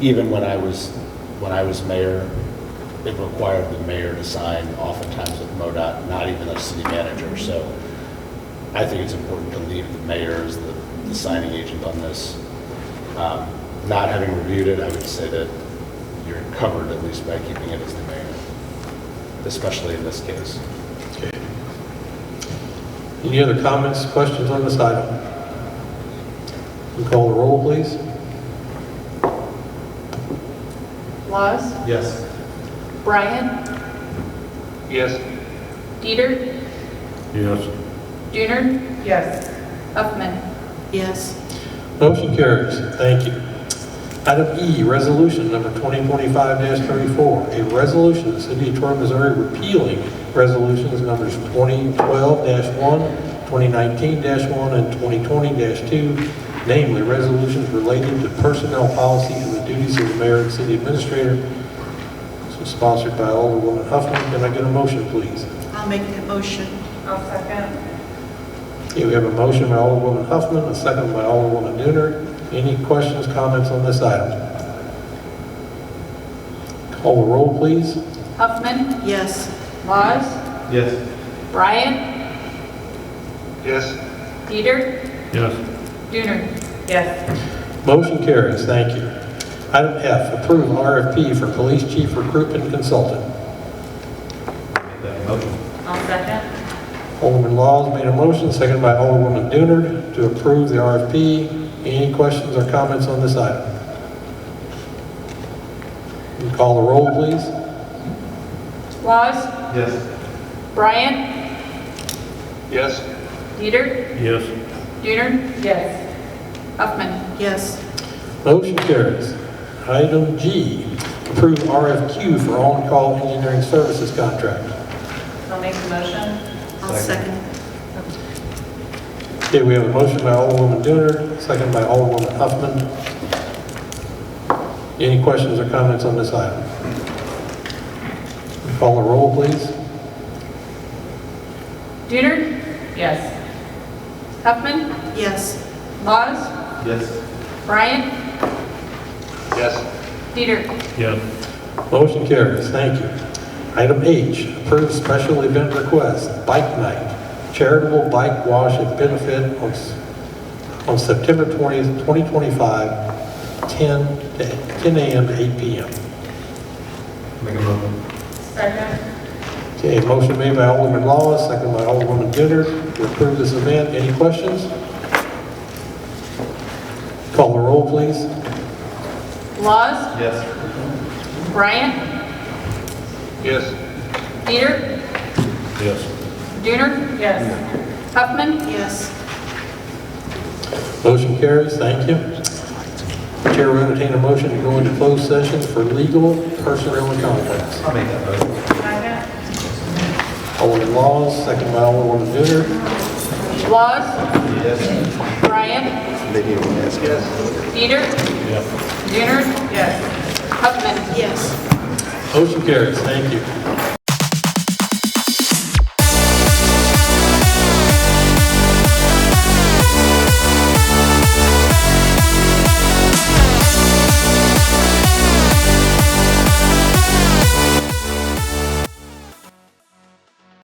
Even when I was mayor, it required the mayor to sign oftentimes with MoDOT, not even a city manager. So I think it's important to leave the mayor as the signing agent on this. Not having reviewed it, I would say that you're covered at least by keeping it as the mayor, especially in this case. Okay. Any other comments, questions on this item? Can you call the roll, please? Laws? Yes. Bryant? Yes. Dieter? Yes. Dooner? Yes. Huffman? Yes. Motion carries. Thank you. Item E, resolution number 2025-34, a resolution of the City of Troy, Missouri repealing resolutions numbers 2012-1, 2019-1, and 2020-2, namely resolutions relating to personnel policy and the duties of the mayor and city administrator. This was sponsored by Alderwoman Huffman. Can I get a motion, please? I'll make that motion. I'll second. Okay, we have a motion by Alderwoman Huffman, a second by Alderwoman Dooner. Any questions, comments on this item? Call the roll, please. Huffman? Yes. Laws? Yes. Bryant? Yes. Dieter? Yes. Dooner? Yes. Motion carries. Thank you. Item F, approve RFP for police chief recruitment consultant. Make that motion. I'll second. Alderman Laws made a motion, seconded by Alderwoman Dooner to approve the RFP. Any questions or comments on this item? Can you call the roll, please? Laws? Yes. Bryant? Yes. Dieter? Yes. Dooner? Yes. Huffman? Yes. Motion carries. Item G, approve RFQ for on-call engineering services contract. I'll make the motion. I'll second. Okay, we have a motion by Alderwoman Dooner, second by Alderwoman Huffman. Any questions or comments on this item? Call the roll, please. Dooner? Yes. Huffman? Yes. Laws? Yes. Bryant? Yes. Dieter? Yes. Motion carries. Thank you. Item H, approve special event request, bike night, charitable bike wash and benefit on September 20th, 2025, 10 a.m. to 8 p.m. Make a motion. Second. Okay, motion made by Alderman Laws, second by Alderwoman Dooner to approve this event. Any questions? Call the roll, please. Laws? Yes. Bryant? Yes. Dieter? Yes. Dooner? Yes. Huffman? Yes. Motion carries, thank you. Chair will entertain a motion to go into closed session for legal, personnel, and contracts. I'll make that motion. Alderman Laws, second by Alderman Dooner. Laws? Yes. Bryant? Maybe you want to ask. Yes. Peter? Yes. Dooner? Yes. Huffman? Yes. Motion carries, thank you.